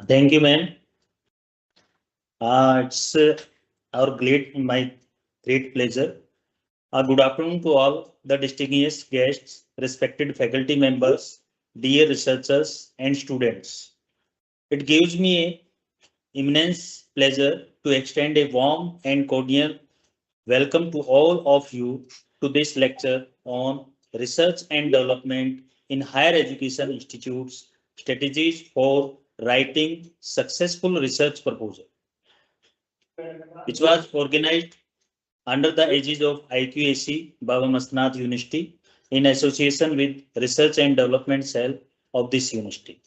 Thank you, ma'am. It's my great pleasure. Good afternoon to all the distinguished guests, respected faculty members, dear researchers, and students. It gives me a immense pleasure to extend a warm and cordial welcome to all of you to this lecture on research and development in higher education institutes, strategies for writing successful research proposal, which was organized under the aegis of IQAC, Baba Mastnath University, in association with Research and Development Cell of this university.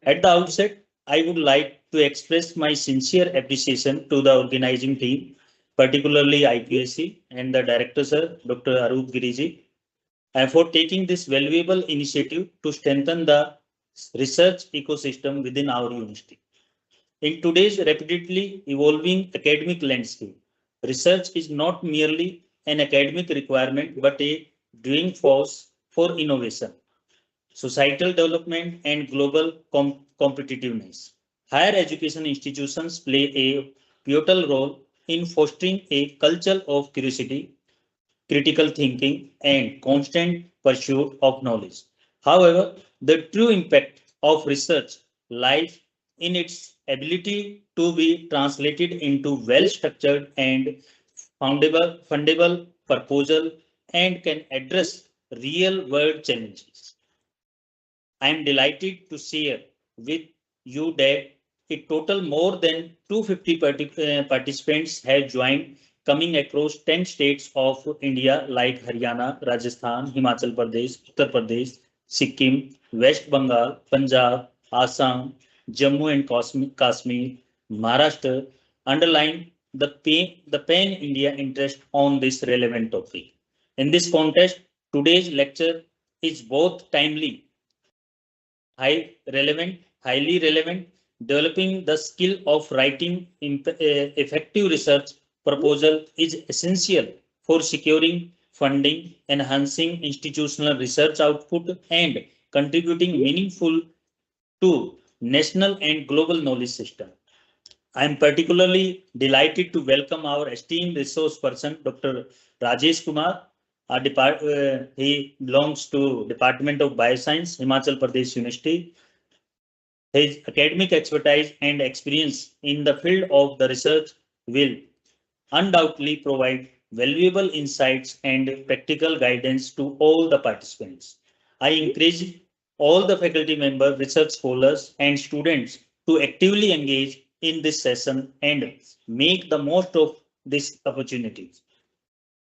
At the outset, I would like to express my sincere appreciation to the organizing team, particularly IQAC and the director, sir, Dr. Arup Giriji, for taking this valuable initiative to strengthen the research ecosystem within our university. In today's rapidly evolving academic landscape, research is not merely an academic requirement but a driving force for innovation, societal development, and global competitiveness. Higher education institutions play a pivotal role in fostering a culture of curiosity, critical thinking, and constant pursuit of knowledge. However, the true impact of research lies in its ability to be translated into well structured and fundable proposal and can address real world challenges. I am delighted to share with you that a total more than 250 participants have joined, coming across 10 states of India like Haryana, Rajasthan, Himachal Pradesh, Uttar Pradesh, Sikkim, West Bengal, Punjab, Assam, Jammu and Kashmir, Maharashtra, underline the pan India interest on this relevant topic. In this context, today's lecture is both timely highly relevant, developing the skill of writing effective research proposal is essential for securing funding, enhancing institutional research output, and contributing meaningful to national and global knowledge system. I am particularly delighted to welcome our esteemed resource person, Dr. Rajesh Kumar. He belongs to Department of Bioscience, Himachal Pradesh University. His academic expertise and experience in the field of the research will undoubtedly provide valuable insights and practical guidance to all the participants. I encourage all the faculty members, research scholars, and students to actively engage in this session and make the most of this opportunity.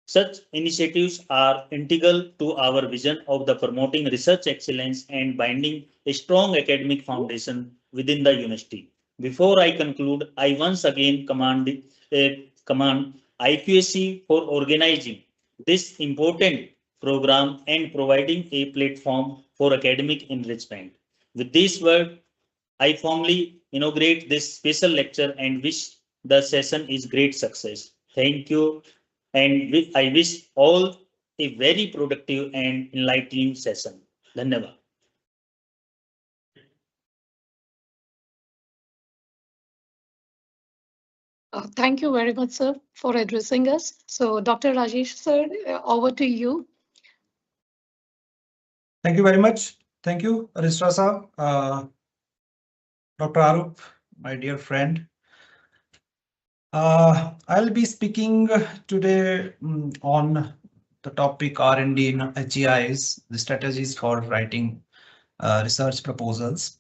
Such initiatives are integral to our vision of the promoting research excellence and binding a strong academic foundation within the university. Before I conclude, I once again command IQAC for organizing this important program and providing a platform for academic enrichment. With this word, I formally inaugurate this special lecture and wish the session is great success. Thank you, and I wish all a very productive and enlightening session. Dhanyavad. Thank you very much, sir, for addressing us. So, Dr. Rajesh, sir, over to you. Thank you very much. Thank you, Aristrasa, Dr. Arup, my dear friend. I'll be speaking today on the topic R&D in HEIs, the strategies for writing research proposals.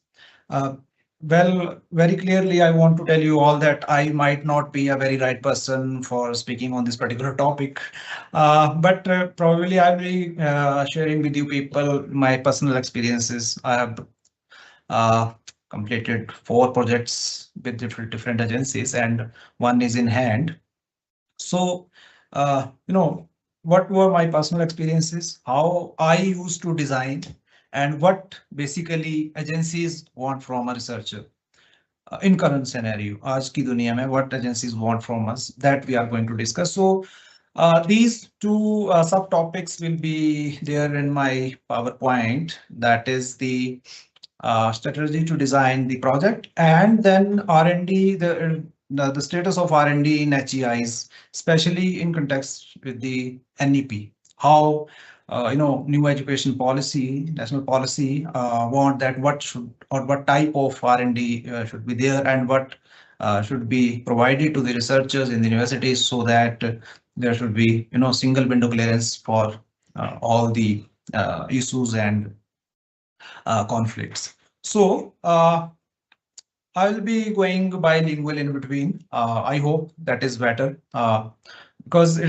Well, very clearly, I want to tell you all that I might not be a very right person for speaking on this particular topic, but probably I'll be sharing with you people my personal experiences. I have completed 4 projects with different agencies, and one is in hand. So, what were my personal experiences? How I used to design and what basically agencies want from a researcher in current scenario. आज की दुनिया में what agencies want from us, that we are going to discuss. So these two subtopics will be there in my PowerPoint. That is the strategy to design the project, and then R&D, the status of R&D in HEIs, especially in context with the NEP. How new education policy, national policy want that what should or what type of R&D should be there, and what should be provided to the researchers in the universities, so that there should be single window clearance for all the issues and conflicts. So I will be going bilingual in between. I hope that is better, because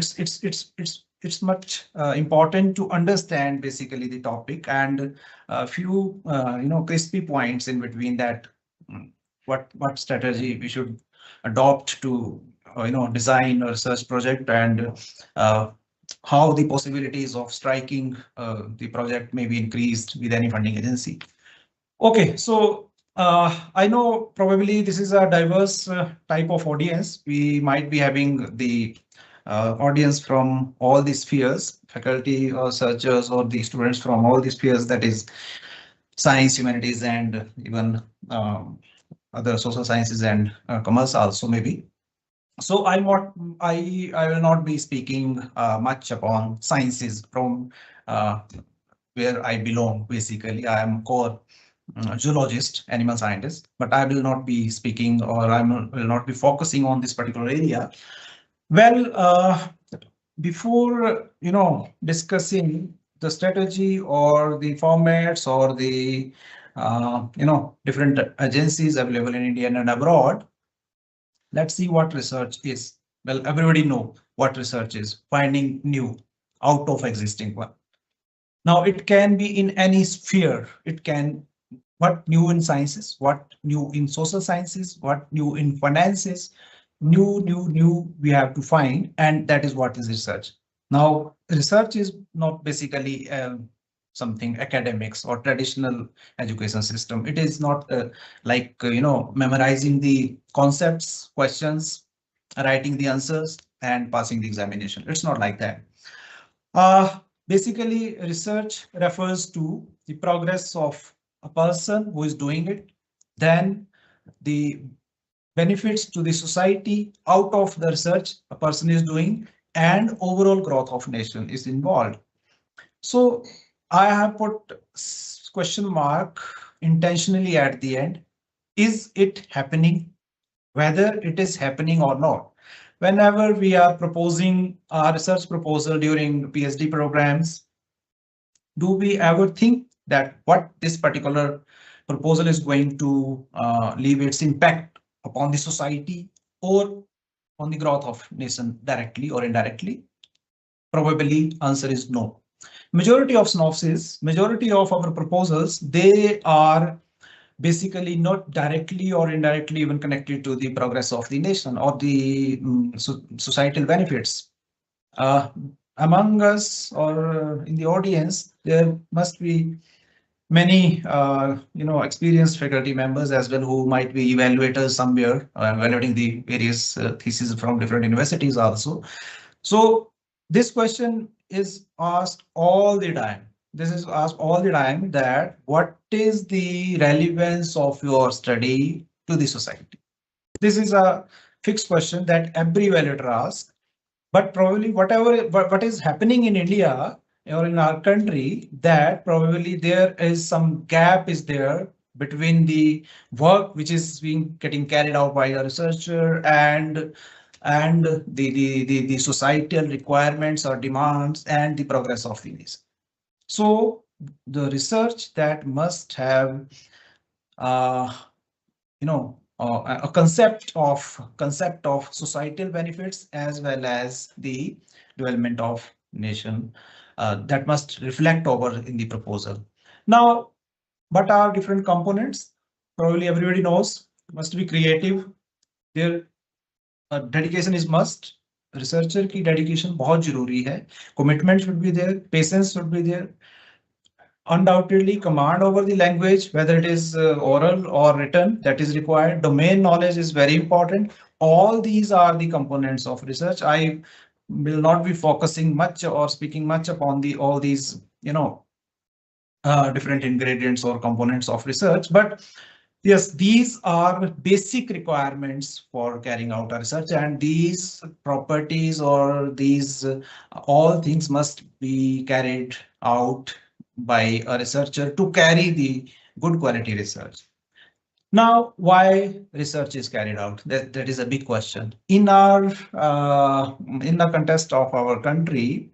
it's much important to understand basically the topic, and a few crispy points in between that. What strategy we should adopt to design a research project, and uh, how the possibilities of striking the project may be increased with any funding agency. Okay, so I know probably this is a diverse type of audience. We might be having the audience from all the spheres, faculty or researchers, or the students from all the spheres, that is science, humanities, and even other social sciences and commerce also maybe. So I will not be speaking much upon sciences from uh, where I belong. Basically, I am core zoologist, animal scientist, but I will not be speaking, or will not be focusing on this particular area. Well, before discussing the strategy or the formats or the different agencies available in India and abroad, let's see what research is. Well, everybody know what research is: finding new out of existing one. Now, it can be in any sphere. It can what new in sciences, what new in social sciences, what new in finances, new we have to find, and that is what is research. Now, research is not basically something academics or traditional education system. It is not like memorizing the concepts, questions, writing the answers, and passing the examination. It's not like that. Basically, research refers to the progress of a person who is doing it, then the benefits to the society out of the research a person is doing, and overall growth of nation is involved. So I have put question mark intentionally at the end. Is it happening? Whether it is happening or not. Whenever we are proposing a research proposal during PhD programs, do we ever think that what this particular proposal is going to leave its impact upon the society or on the growth of nation directly or indirectly? Probably answer is no. Majority of synopsis, majority of our proposals, they are basically not directly or indirectly even connected to the progress of the nation or the societal benefits. Uh, Among us or in the audience, there must be many experienced faculty members as well, who might be evaluators somewhere, evaluating the various theses from different universities also. So this question is asked all the time. This is asked all the time, that what is the relevance of your study to the society? This is a fixed question that every evaluator asks. But probably what is happening in India or in our country, that probably there is some gap is there between the work which is being getting carried out by a researcher, and the societal requirements or demands and the progress of the nation. So the research that must have uh, a concept of societal benefits as well as the development of nation, that must reflect over in the proposal. Now, what are different components? Probably everybody knows, must be creative. Their dedication is must. Researcher की dedication बहुत जरूरी है. Commitment should be there. Patience should be there. Undoubtedly, command over the language, whether it is oral or written, that is required. Domain knowledge is very important. All these are the components of research. I will not be focusing much or speaking much upon all these different ingredients or components of research. But yes, these are basic requirements for carrying out a research, and these properties or these all things must be carried out by a researcher to carry the good quality research. Now, why research is carried out? That is a big question. In the context of our country,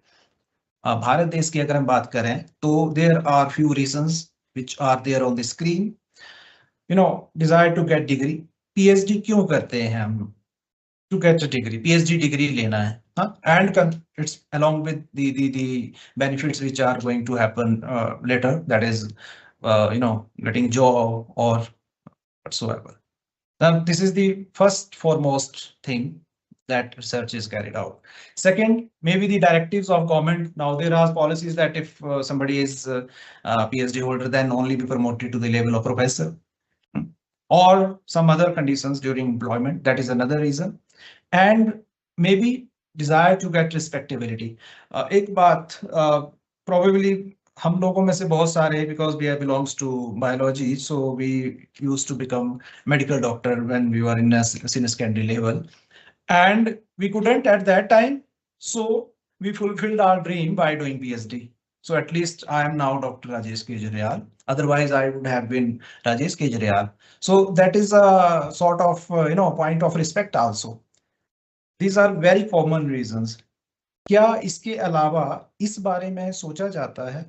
Bharat देश की अगर हम बात करें तो there are few reasons which are there on the screen. Desire to get degree. PhD क्यों करते हैं हम? To get a degree, PhD degree लेना है, हाँ? And it's along with the benefits which are going to happen later. That is, getting job or whatsoever. Now, this is the first foremost thing that research is carried out. Second, maybe the directives of government. Now there are policies that if somebody is a PhD holder, then only be promoted to the level of professor, or some other conditions during employment. That is another reason. And maybe desire to get respectability. एक बात probably हम लोगों में से बहुत सारे, because we belongs to biology, so we used to become medical doctor when we were in a senior secondary level, and we couldn't at that time, so we fulfilled our dream by doing PhD. So at least I am now Dr. Rajesh Kejriwal. Otherwise, I would have been Rajesh Kejriwal. So that is a sort of point of respect also. These are very common reasons. क्या इसके अलावा इस बारे में सोचा जाता है?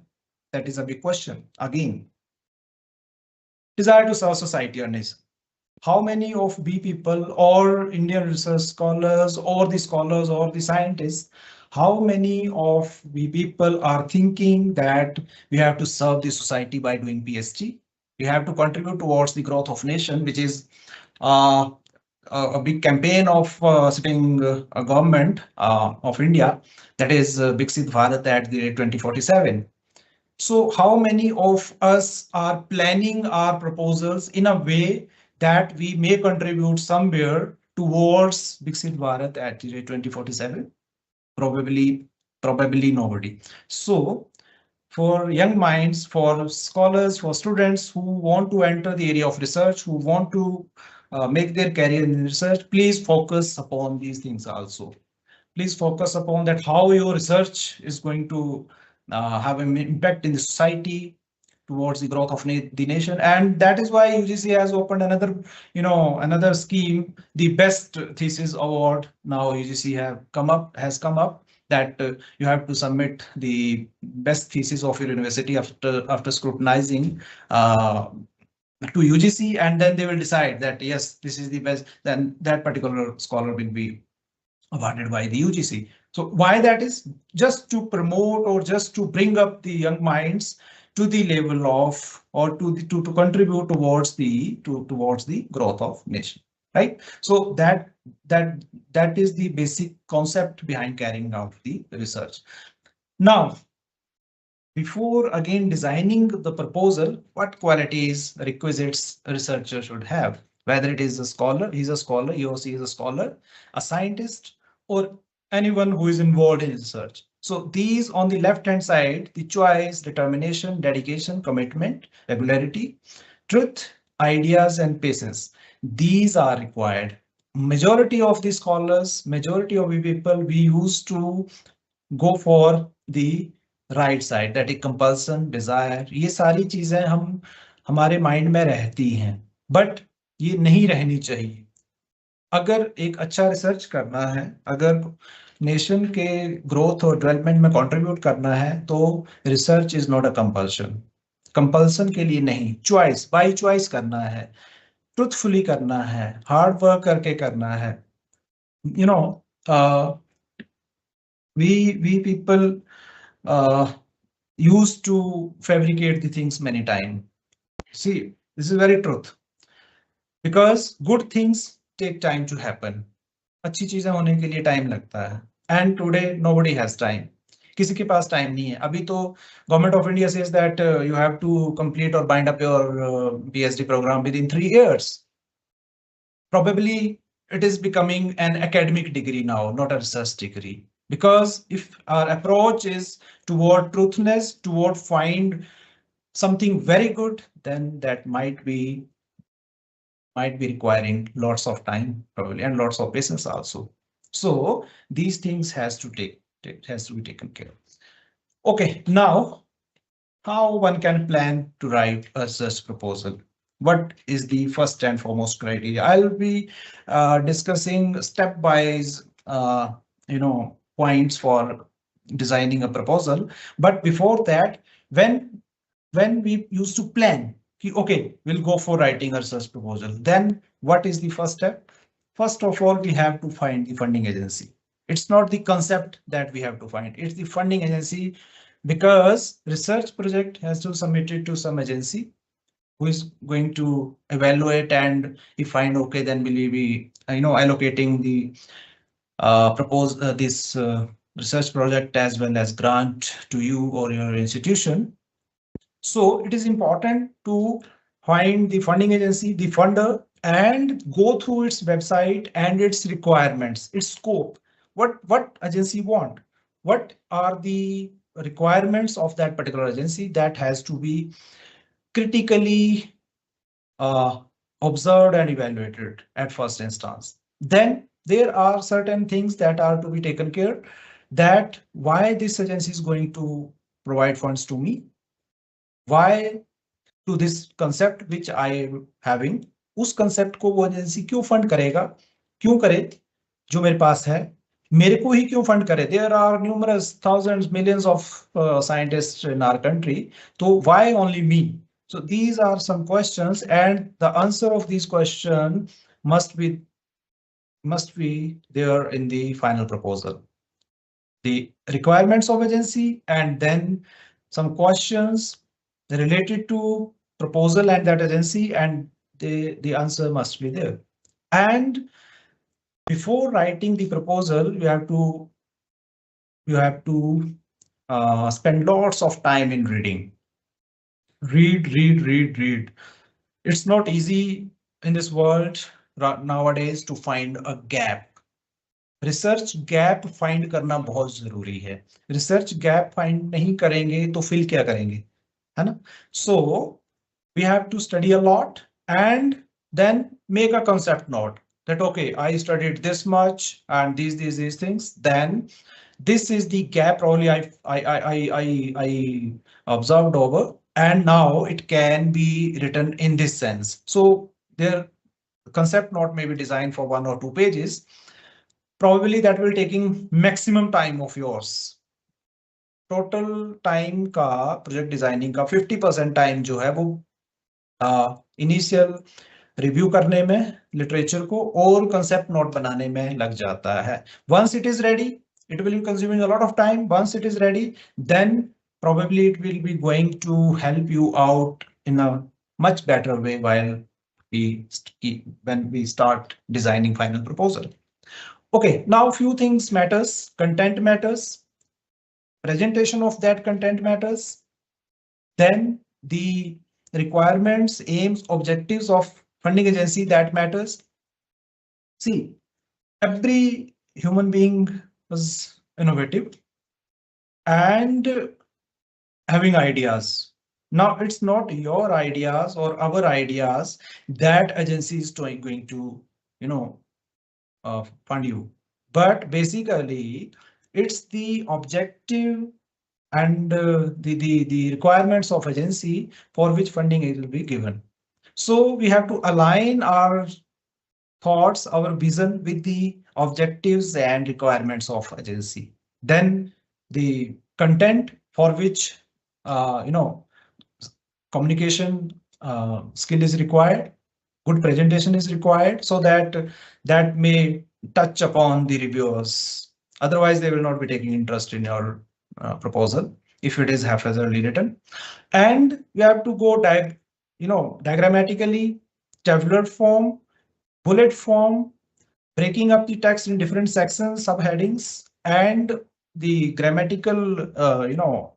That is a big question. Again, desire to serve society or nation. How many of B people or Indian research scholars or the scholars or the scientists, how many of we people are thinking that we have to serve the society by doing PhD? We have to contribute towards the growth of nation, which is a big campaign of sitting government of India, that is Viksit Bharat at the 2047. So how many of us are planning our proposals in a way that we may contribute somewhere towards Viksit Bharat at the 2047? Probably nobody. So for young minds, for scholars, for students who want to enter the area of research, who want to make their career in research, please focus upon these things also. Please focus upon that how your research is going to have an impact in the society towards the growth of the nation. And that is why UGC has opened another scheme, the best thesis award. Now UGC has come up that you have to submit the best thesis of your university after scrutinizing to UGC, and then they will decide that yes, this is the best, then that particular scholar will be awarded by the UGC. So why that is? Just to promote or just to bring up the young minds to the level of, or to contribute towards the growth of nation, right? So that is the basic concept behind carrying out the research. Now, before again designing the proposal, what qualities, requisites a researcher should have? Whether it is a scholar, he's a scholar, he or she is a scholar, a scientist, or anyone who is involved in research. So these on the left hand side, the choice, determination, dedication, commitment, regularity, truth, ideas, and patience. These are required. Majority of the scholars, majority of the people, we used to go for the right side, that is compulsion, desire, ये सारी चीजें हमारे mind में रहती हैं, but ये नहीं रहनी चाहिए. अगर एक अच्छा रिसर्च करना है, अगर नेशन के ग्रोथ और डेवलपमेंट में कंट्रीब्यूट करना है, तो research is not a compulsion. Compulsion के लिए नहीं, चॉइस, बाय चॉइस करना है, ट्रुथफुली करना है, हार्ड वर्क करके करना है. we people used to fabricate the things many times. See, this is very truth. Because good things take time to happen. अच्छी चीजें होने के लिए टाइम लगता है. And today nobody has time. किसी के पास टाइम नहीं है. अभी तो government of India says that you have to complete or bind up your PhD program within 3 years. Probably it is becoming an academic degree now, not a research degree. Because if our approach is toward truthness, toward find something very good, then that might be requiring lots of time probably and lots of patience also. So these things has to be taken care of. Okay, now how one can plan to write a research proposal. What is the first and foremost criteria? I'll be discussing stepwise, points for designing a proposal. But before that, when we used to plan, okay, we'll go for writing a research proposal. Then what is the first step? First of all, we have to find the funding agency. It's not the concept that we have to find, it's the funding agency, because research project has to submit it to some agency who is going to evaluate, and if find okay, then will be allocating the propose this research project as well as grant to you or your institution. So it is important to find the funding agency, the funder, and go through its website and its requirements, its scope. What agency want? What are the requirements of that particular agency that has to be critically uh, observed and evaluated at first instance. Then there are certain things that are to be taken care, that why this agency is going to provide funds to me, why to this concept which I am having, उस concept को वो agency क्यों fund करेगा, क्यों करे, जो मेरे पास है मेरे को ही क्यों fund करे. There are numerous thousands, millions of scientists in our country, so why only me? So these are some questions, and the answer of these questions must be there in the final proposal. The requirements of agency, and then some questions related to proposal and that agency, and the answer must be there. And before writing the proposal, you have to spend lots of time in reading. Read. It's not easy in this world nowadays to find a gap. Research gap find करना बहुत जरूरी है. Research gap find नहीं करेंगे तो फिर क्या करेंगे, है ना. So we have to study a lot and then make a concept note that okay, I studied this much and these things, then this is the gap probably I observed over, and now it can be written in this sense. So their concept note may be designed for 1 or 2 pages. Probably that will taking maximum time of yours. Total time का project designing का 50% time जो है वो initial review करने में literature को और concept note बनाने में लग जाता है. Once it is ready, it will be consuming a lot of time. Once it is ready, then probably it will be going to help you out in a much better way while when we start designing final proposal. Okay, now few things matters. Content matters. Presentation of that content matters. Then the requirements, aims, objectives of funding agency, that matters. See, every human being was innovative and having ideas. Now it's not your ideas or our ideas that agency is going to, fund you, but basically it's the objective and the requirements of agency for which funding it will be given. So we have to align our thoughts, our vision with the objectives and requirements of agency. Then the content for which communication skill is required, good presentation is required, so that may touch upon the reviewers. Otherwise they will not be taking interest in your proposal if it is haphazardly written. And you have to go diagrammatically, tabular form, bullet form, breaking up the text in different sections, subheadings, and the grammatical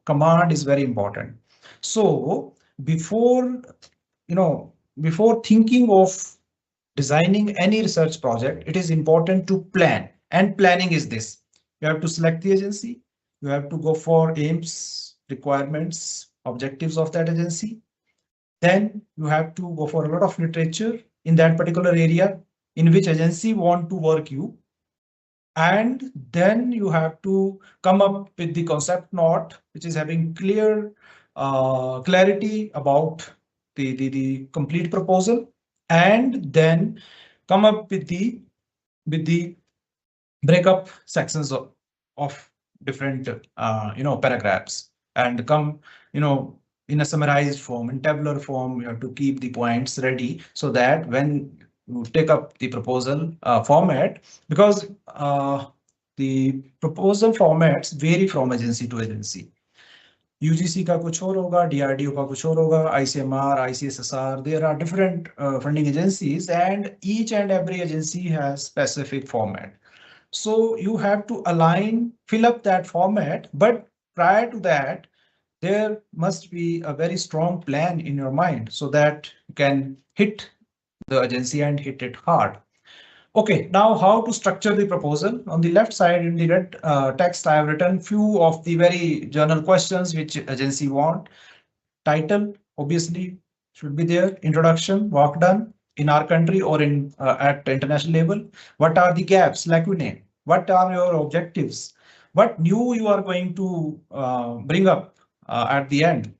command is very important. So before thinking of designing any research project, it is important to plan. And planning is this: you have to select the agency, you have to go for aims, requirements, objectives of that agency. Then you have to go for a lot of literature in that particular area in which agency want to work you. And then you have to come up with the concept note, which is having clear clarity about the complete proposal, and then come up with the breakup sections of different paragraphs, and come in a summarized form, in tabular form. You have to keep the points ready so that when you take up the proposal format, because the proposal formats vary from agency to agency. UGC का कुछ और होगा, DRDO का कुछ और होगा, ICMR, ICSSR. There are different funding agencies, and each and every agency has specific format. So you have to align, fill up that format. But prior to that, there must be a very strong plan in your mind so that you can hit the agency and hit it hard. Okay, now how to structure the proposal. On the left side in the red text, I have written few of the very general questions which agency want. Title, obviously, should be there. Introduction, work done in our country or in at international level. What are the gaps, lacunae? What are your objectives? What new you are going to bring up at the end?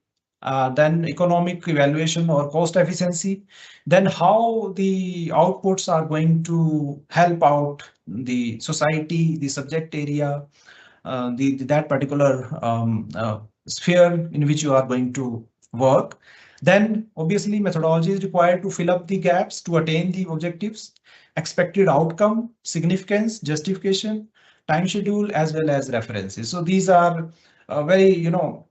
Then economic evaluation or cost efficiency. Then how the outputs are going to help out the society, the subject area, that particular sphere in which you are going to work. Then obviously methodology is required to fill up the gaps to attain the objectives, expected outcome, significance, justification, time schedule, as well as references. So these are very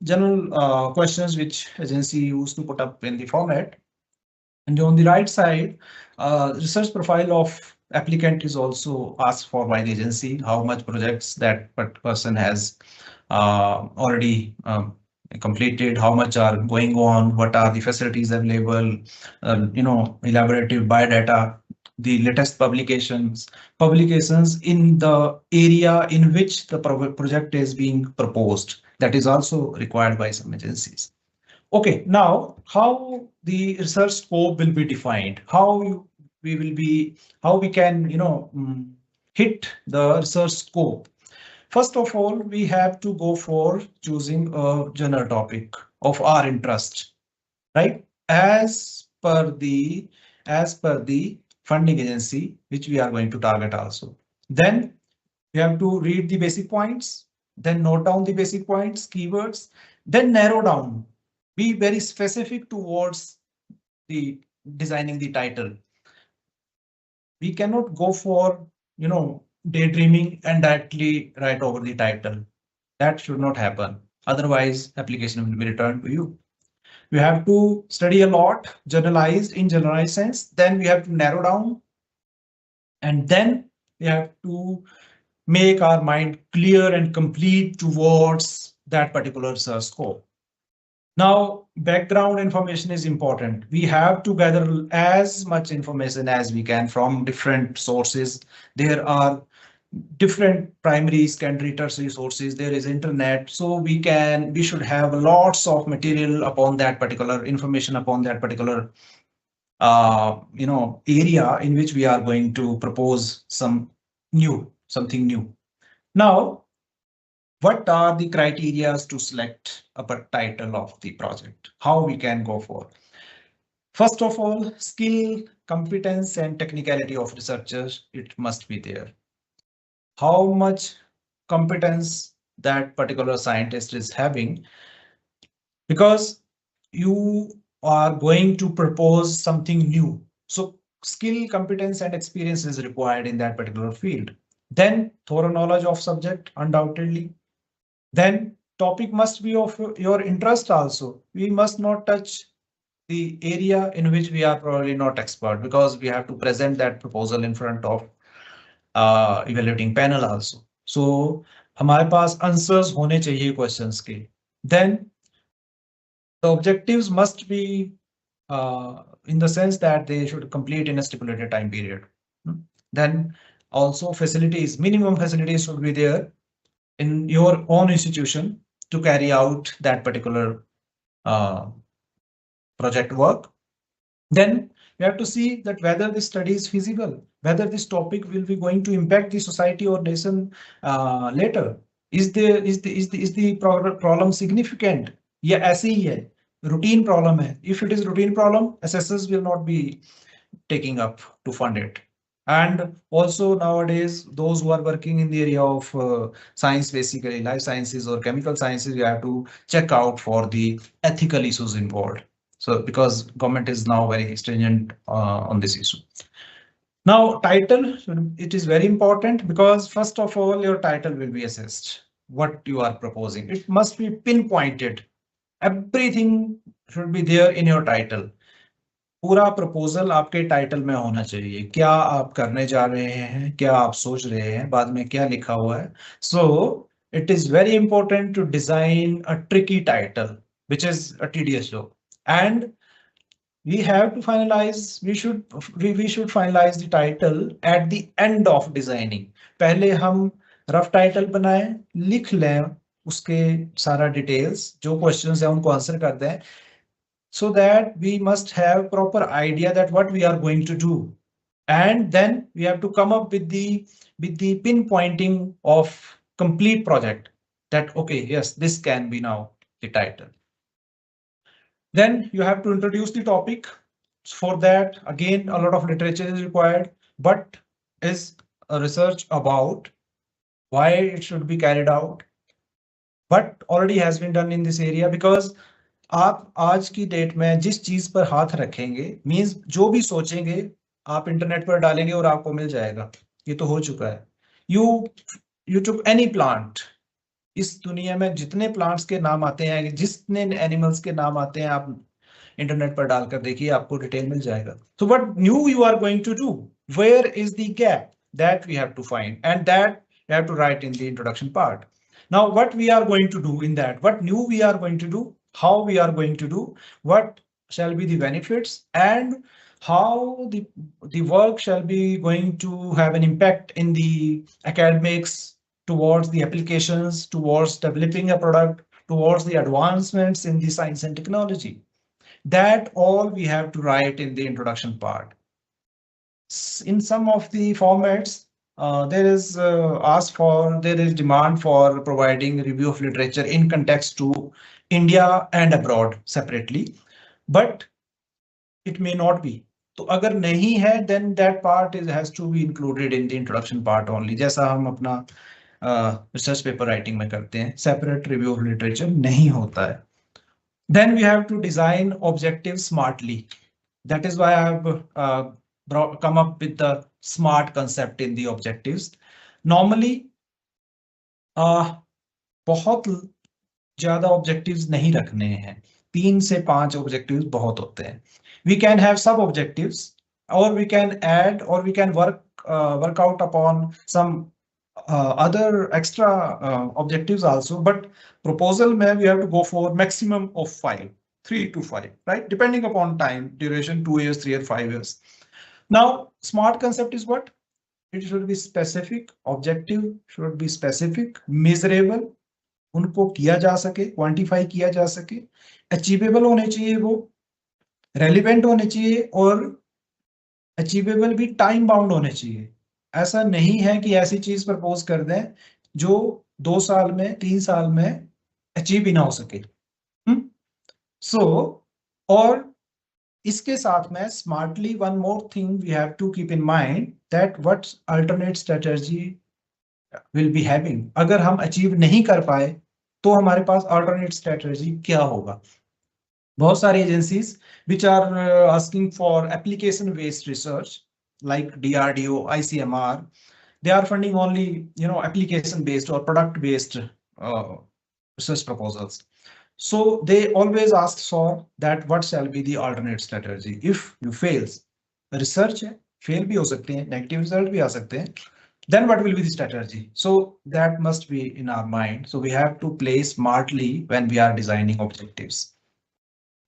general questions which agency used to put up in the format. And on the right side, research profile of applicant is also asked for by the agency, how much projects that person has already completed, how much are going on, what are the facilities available, elaborative biodata, the latest publications in the area in which the project is being proposed. That is also required by some agencies. Okay, now how the research scope will be defined, how we can hit the research scope. First of all, we have to go for choosing a general topic of our interest, right? As per the funding agency which we are going to target also. Then you have to read the basic points, then note down the basic points, keywords, then narrow down. Be very specific towards the designing the title. We cannot go for daydreaming and directly write over the title. That should not happen. Otherwise, application will be returned to you. We have to study a lot, generalized in generalized sense. Then we have to narrow down, and then we have to make our mind clear and complete towards that particular research scope. Now, background information is important. We have to gather as much information as we can from different sources. There are different primary, secondary, tertiary sources. There is internet, so we should have lots of material upon that particular information, upon that particular area in which we are going to propose something new. Now, what are the criteria to select a title of the project? How we can go for? First of all, skill, competence, and technicality of researchers, it must be there. How much competence that particular scientist is having, because you are going to propose something new. So skill, competence, and experience is required in that particular field. Then thorough knowledge of subject, undoubtedly. Then topic must be of your interest also. We must not touch the area in which we are probably not expert, because we have to present that proposal in front of evaluating panel also. So हमारे पास answers होने चाहिए questions के. Then the objectives must be in the sense that they should complete in a stipulated time period. Then also facilities, minimum facilities should be there in your own institution to carry out that particular uh, project work. Then we have to see that whether this study is feasible, whether this topic will be going to impact the society or nation later. Is the problem significant? Yeah, ऐसे ही है. Routine problem है. If it is routine problem, assessors will not be taking up to fund it. And also nowadays, those who are working in the area of science, basically life sciences or chemical sciences, you have to check out for the ethical issues involved. So because government is now very stringent on this issue. Now, title, it is very important because first of all, your title will be assessed. What you are proposing, it must be pinpointed. Everything should be there in your title. पूरा proposal आपके title में होना चाहिए. क्या आप करने जा रहे हैं, क्या आप सोच रहे हैं, बाद में क्या लिखा हुआ है. So it is very important to design a tricky title which is a tedious job, and we have to finalize, we should finalize the title at the end of designing. पहले हम रफ टाइटल बनाएं, लिख लें उसके सारा details, जो questions है उनको आंसर कर दें, so that we must have proper idea that what we are going to do, and then we have to come up with the pinpointing of complete project, that okay, yes, this can be now the title. Then you have to introduce the topic. For that, again, a lot of literature is required, but is a research about why it should be carried out, what already has been done in this area. Because आप आज की date में जिस चीज पर हाथ रखेंगे, means जो भी सोचेंगे आप इंटरनेट पर डालेंगे और आपको मिल जाएगा. ये तो हो चुका है. You you took any plant, इस दुनिया में जितने प्लांट्स के नाम आते हैं, जितने एनिमल्स के नाम आते हैं, आप इंटरनेट पर डालकर देखिए, आपको डिटेल मिल जाएगा. So what new you are going to do? Where is the gap? That we have to find, and that you have to write in the introduction part. Now, what we are going to do in that, what new we are going to do, how we are going to do, what shall be the benefits, and how the work shall be going to have an impact in the academics, towards the applications, towards developing a product, towards the advancements in the science and technology. That all we have to write in the introduction part. In some of the formats, there is demand for providing review of literature in context to India and abroad separately, but it may not be. तो अगर नहीं है, then that part has to be included in the introduction part only. जैसा हम अपना research paper writing में करते हैं, separate review of literature नहीं होता है. Then we have to design objectives smartly. That is why I have come up with the SMART concept in the objectives. Normally, बहुत ज्यादा objectives नहीं रखने हैं. 3 से 5 objectives बहुत होते हैं. We can have sub objectives, or we can add, or we can work out upon some other extra objectives also. But proposal may we have to go for maximum of 5, 3 to 5, right? Depending upon time duration, 2 years, 3 years, 5 years. Now, SMART concept is what? It should be specific, objective should be specific, measurable, उनको किया जा सके, quantify किया जा सके, achievable होने चाहिए, वो रेलिवेंट होने चाहिए, और अचीवेबल भी टाइम बाउंड होने चाहिए. ऐसा नहीं है कि ऐसी चीज प्रपोज कर दें जो 2 साल में, 3 साल में अचीव ही ना हो सके. सो और इसके साथ में smartly one more thing we have to keep in mind, that what alternate strategy will be having. अगर हम अचीव नहीं कर पाए तो हमारे पास अल्टरनेट स्ट्रेटजी क्या होगा. बहुत सारी agencies which are asking for application based research like DRDO, ICMR, they are funding only application based or product based research proposals. So they always ask for that what shall be the alternate strategy if you fails. Research है, fail भी हो सकते हैं, negative result भी आ सकते हैं, then what will be the strategy? So that must be in our mind. So we have to play smartly when we are designing objectives.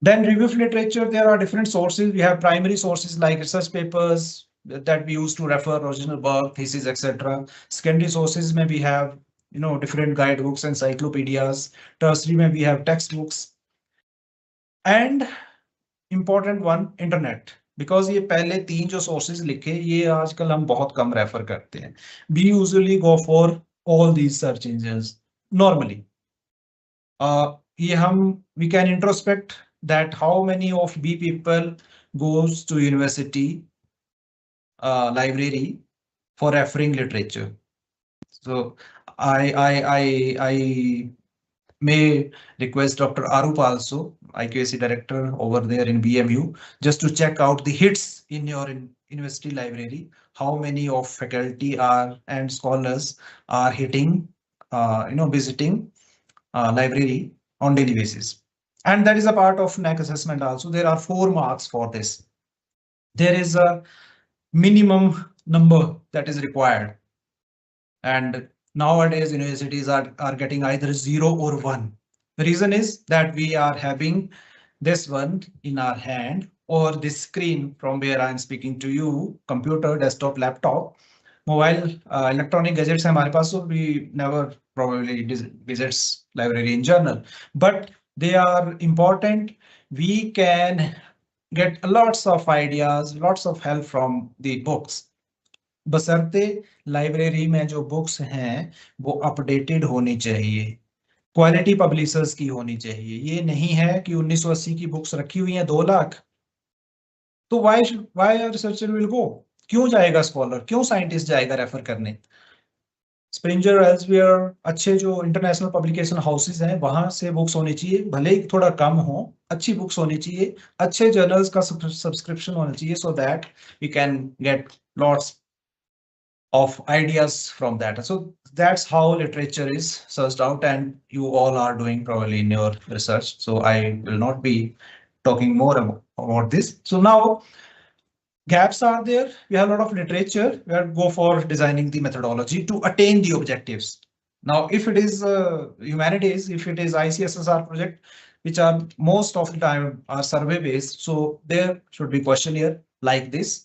Then review of literature, there are different sources. We have primary sources like research papers that we use to refer original work, thesis, etc. Secondary sources may we have different guidebooks, encyclopedias. Tertiary may we have textbooks. And important one, internet, because ये पहले तीन जो sources लिखे ये आजकल हम बहुत कम refer करते हैं. We usually go for all these search engines normally. ये हम we can introspect that how many of B people goes to university library for referring literature. So I may request Dr. Arup also, IQAC director over there in BMU, just to check out the hits in your university library. How many of faculty are and scholars are hitting, visiting library on daily basis. And that is a part of NAC assessment also. There are 4 marks for this. There is a minimum number that is required. And nowadays universities are getting either 0 or 1. The reason is that we are having this one in our hand or this screen from where I'm speaking to you, computer, desktop, laptop, mobile, electronic gadgets हमारे पास, so we never probably visits library in general, but they are important. We can get lots of ideas, lots of help from the books. बशर्ते library में जो books हैं वो updated होनी चाहिए, quality publishers की होनी चाहिए. ये नहीं है कि 1980 की बुक्स रखी हुई हैं 2 लाख, तो व्हाई रिसर्चर विल गो, क्यों जाएगा स्कॉलर, क्यों साइंटिस्ट जाएगा रेफर करने. स्प्रिंजर, एल्सवियर, अच्छे जो इंटरनेशनल पब्लिकेशन हाउसेस हैं वहां से बुक्स होनी चाहिए, भले ही थोड़ा कम हो, अच्छी बुक्स होनी चाहिए, अच्छे जर्नल्स का सब्सक्रिप्शन होना चाहिए, so that we can get lots of ideas from that. So that's how literature is searched out, and you all are doing probably in your research. So I will not be talking more about this. So now gaps are there. We have a lot of literature. We have to go for designing the methodology to attain the objectives. Now, if it is humanities, if it is ICSSR project, which are most of the time are survey based, so there should be questionnaire like this.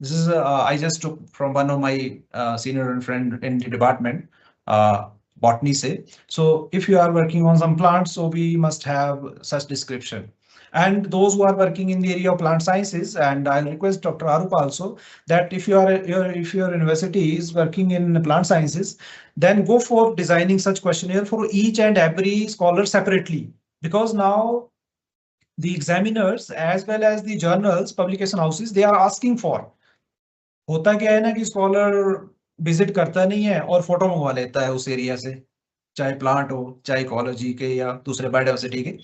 This is I just took from one of my senior friend in the department, botany say. So if you are working on some plants, so we must have such description. And those who are working in the area of plant sciences, and I'll request Dr. Arup also, that if if your university is working in plant sciences, then go for designing such questionnaire for each and every scholar separately, because now the examiners as well as the journals, publication houses, they are asking for. होता क्या है ना कि scholar visit करता नहीं है और photo मंगवा लेता है उस एरिया से, चाहे प्लांट हो, चाहे इकोलॉजी के या दूसरे बायोडाइवर्सिटी के.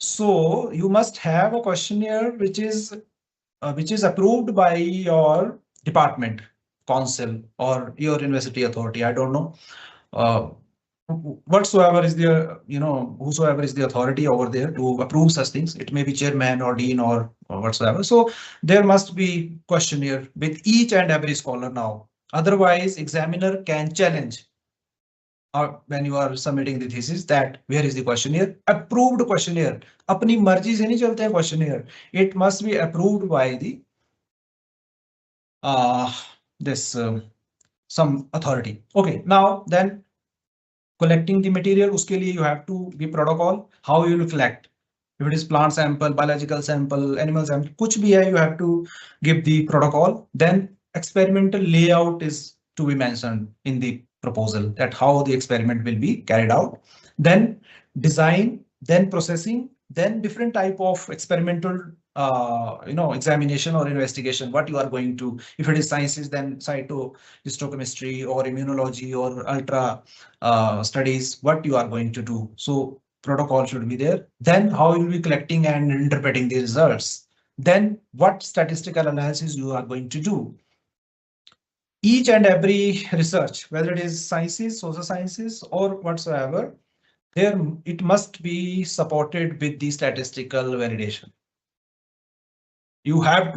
So you must have a questionnaire which is approved by your department, council, or your university authority. I don't know. Whatsoever is the, whosoever is the authority over there to approve such things, it may be chairman or dean or whatsoever. So there must be questionnaire with each and every scholar now. Otherwise, examiner can challenge when you are submitting the thesis that where is the questionnaire, approved questionnaire. अपनी मर्जी से नहीं चलते हैं questionnaire. It must be approved by the some authority. Okay, now then collecting the material, उसके लिए you have to give protocol how you will collect. If it is plant sample, biological sample, animal sample, कुछ भी है, you have to give the protocol. Then experimental layout is to be mentioned in the proposal, that how the experiment will be carried out. Then design, then processing, then different type of experimental examination or investigation, what you are going to. If it is sciences, then cytohistochemistry or immunology or ultra studies, what you are going to do. So protocol should be there. Then how you will be collecting and interpreting the results. Then what statistical analysis you are going to do. Each and every research, whether it is sciences, social sciences, or whatsoever, there it must be supported with the statistical validation. You have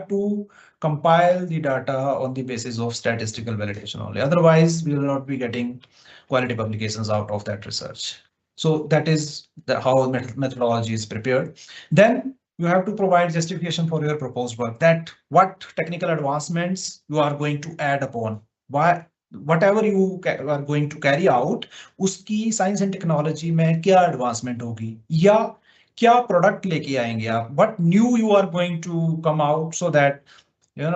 to compile the data on the basis of statistical validation only. Otherwise, we will not be getting quality publications out of that research. So that is how methodology is prepared. Then you have to provide justification for your proposed work, that what technical advancements you are going to add upon. Whatever you are going to carry out, उसकी science and technology में क्या advancement होगी, या क्या product लेके आएंगे आप, what new you are going to come out so that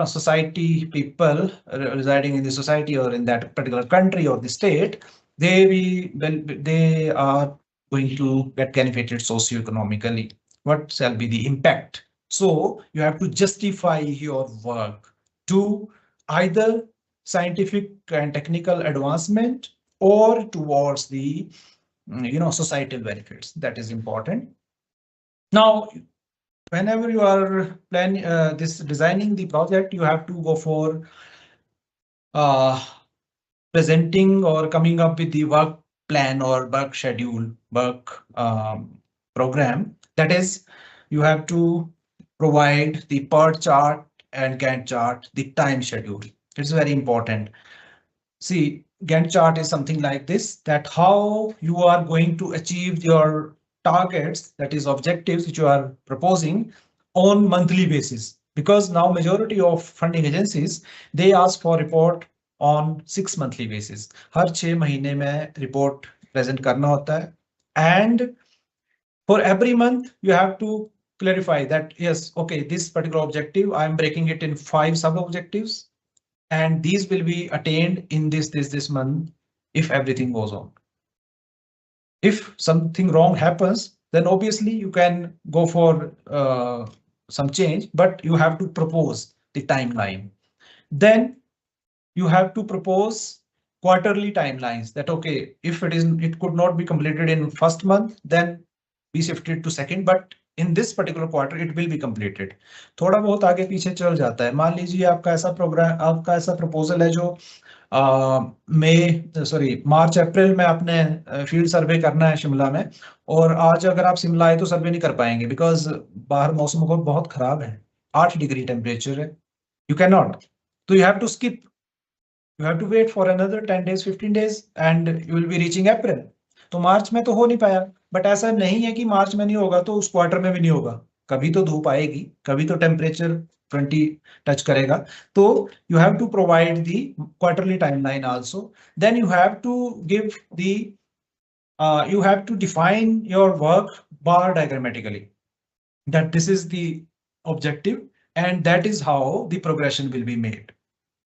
society people residing in the society or in that particular country or the state, they are going to get benefited socioeconomically. What shall be the impact? So you have to justify your work to either scientific and technical advancement or towards the societal benefits. That is important. Now, whenever you are planning this designing the project, you have to go for uh, presenting or coming up with the work plan or work schedule, work program. That is, you have to provide the PERT chart and Gantt chart, the time schedule. It's very important. See, Gantt chart is something like this, that how you are going to achieve your targets, that is objectives which you are proposing on monthly basis. Because now majority of funding agencies, they ask for report on 6 monthly basis. हर 6 महीने में report present करना होता है. And for every month, you have to clarify that, yes, okay, this particular objective, I am breaking it in 5 sub objectives, and these will be attained in this month if everything goes on. If something wrong happens, then obviously you can go for some change, but you have to propose the timeline. Then you have to propose quarterly timelines, that okay, if it could not be completed in first month, then be shifted to second, but in this particular quarter it will be completed. थोड़ा बहुत आगे पीछे चल जाता है. मान लीजिए आपका ऐसा प्रोग्राम, आपका ऐसा प्रपोजल है जो मार्च अप्रैल में आपने फील्ड सर्वे करना है शिमला में, और आज अगर आप शिमला आए तो सर्वे नहीं कर पाएंगे बिकॉज बाहर मौसम बहुत खराब है, 8 डिग्री टेम्परेचर है, यू कैन नॉट, तो you have to skip, you have to wait for another 10 days 15 days and you will be reaching April. तो मार्च में तो हो नहीं पाया, बट ऐसा नहीं है कि मार्च में नहीं होगा तो उस क्वार्टर में भी नहीं होगा. कभी तो धूप आएगी, कभी तो टेम्परेचर 20 टच करेगा, तो you have to provide the quarterly timeline also. Then you have to give the you have to define your work bar diagrammatically, that this is the objective and that is how the progression will be made.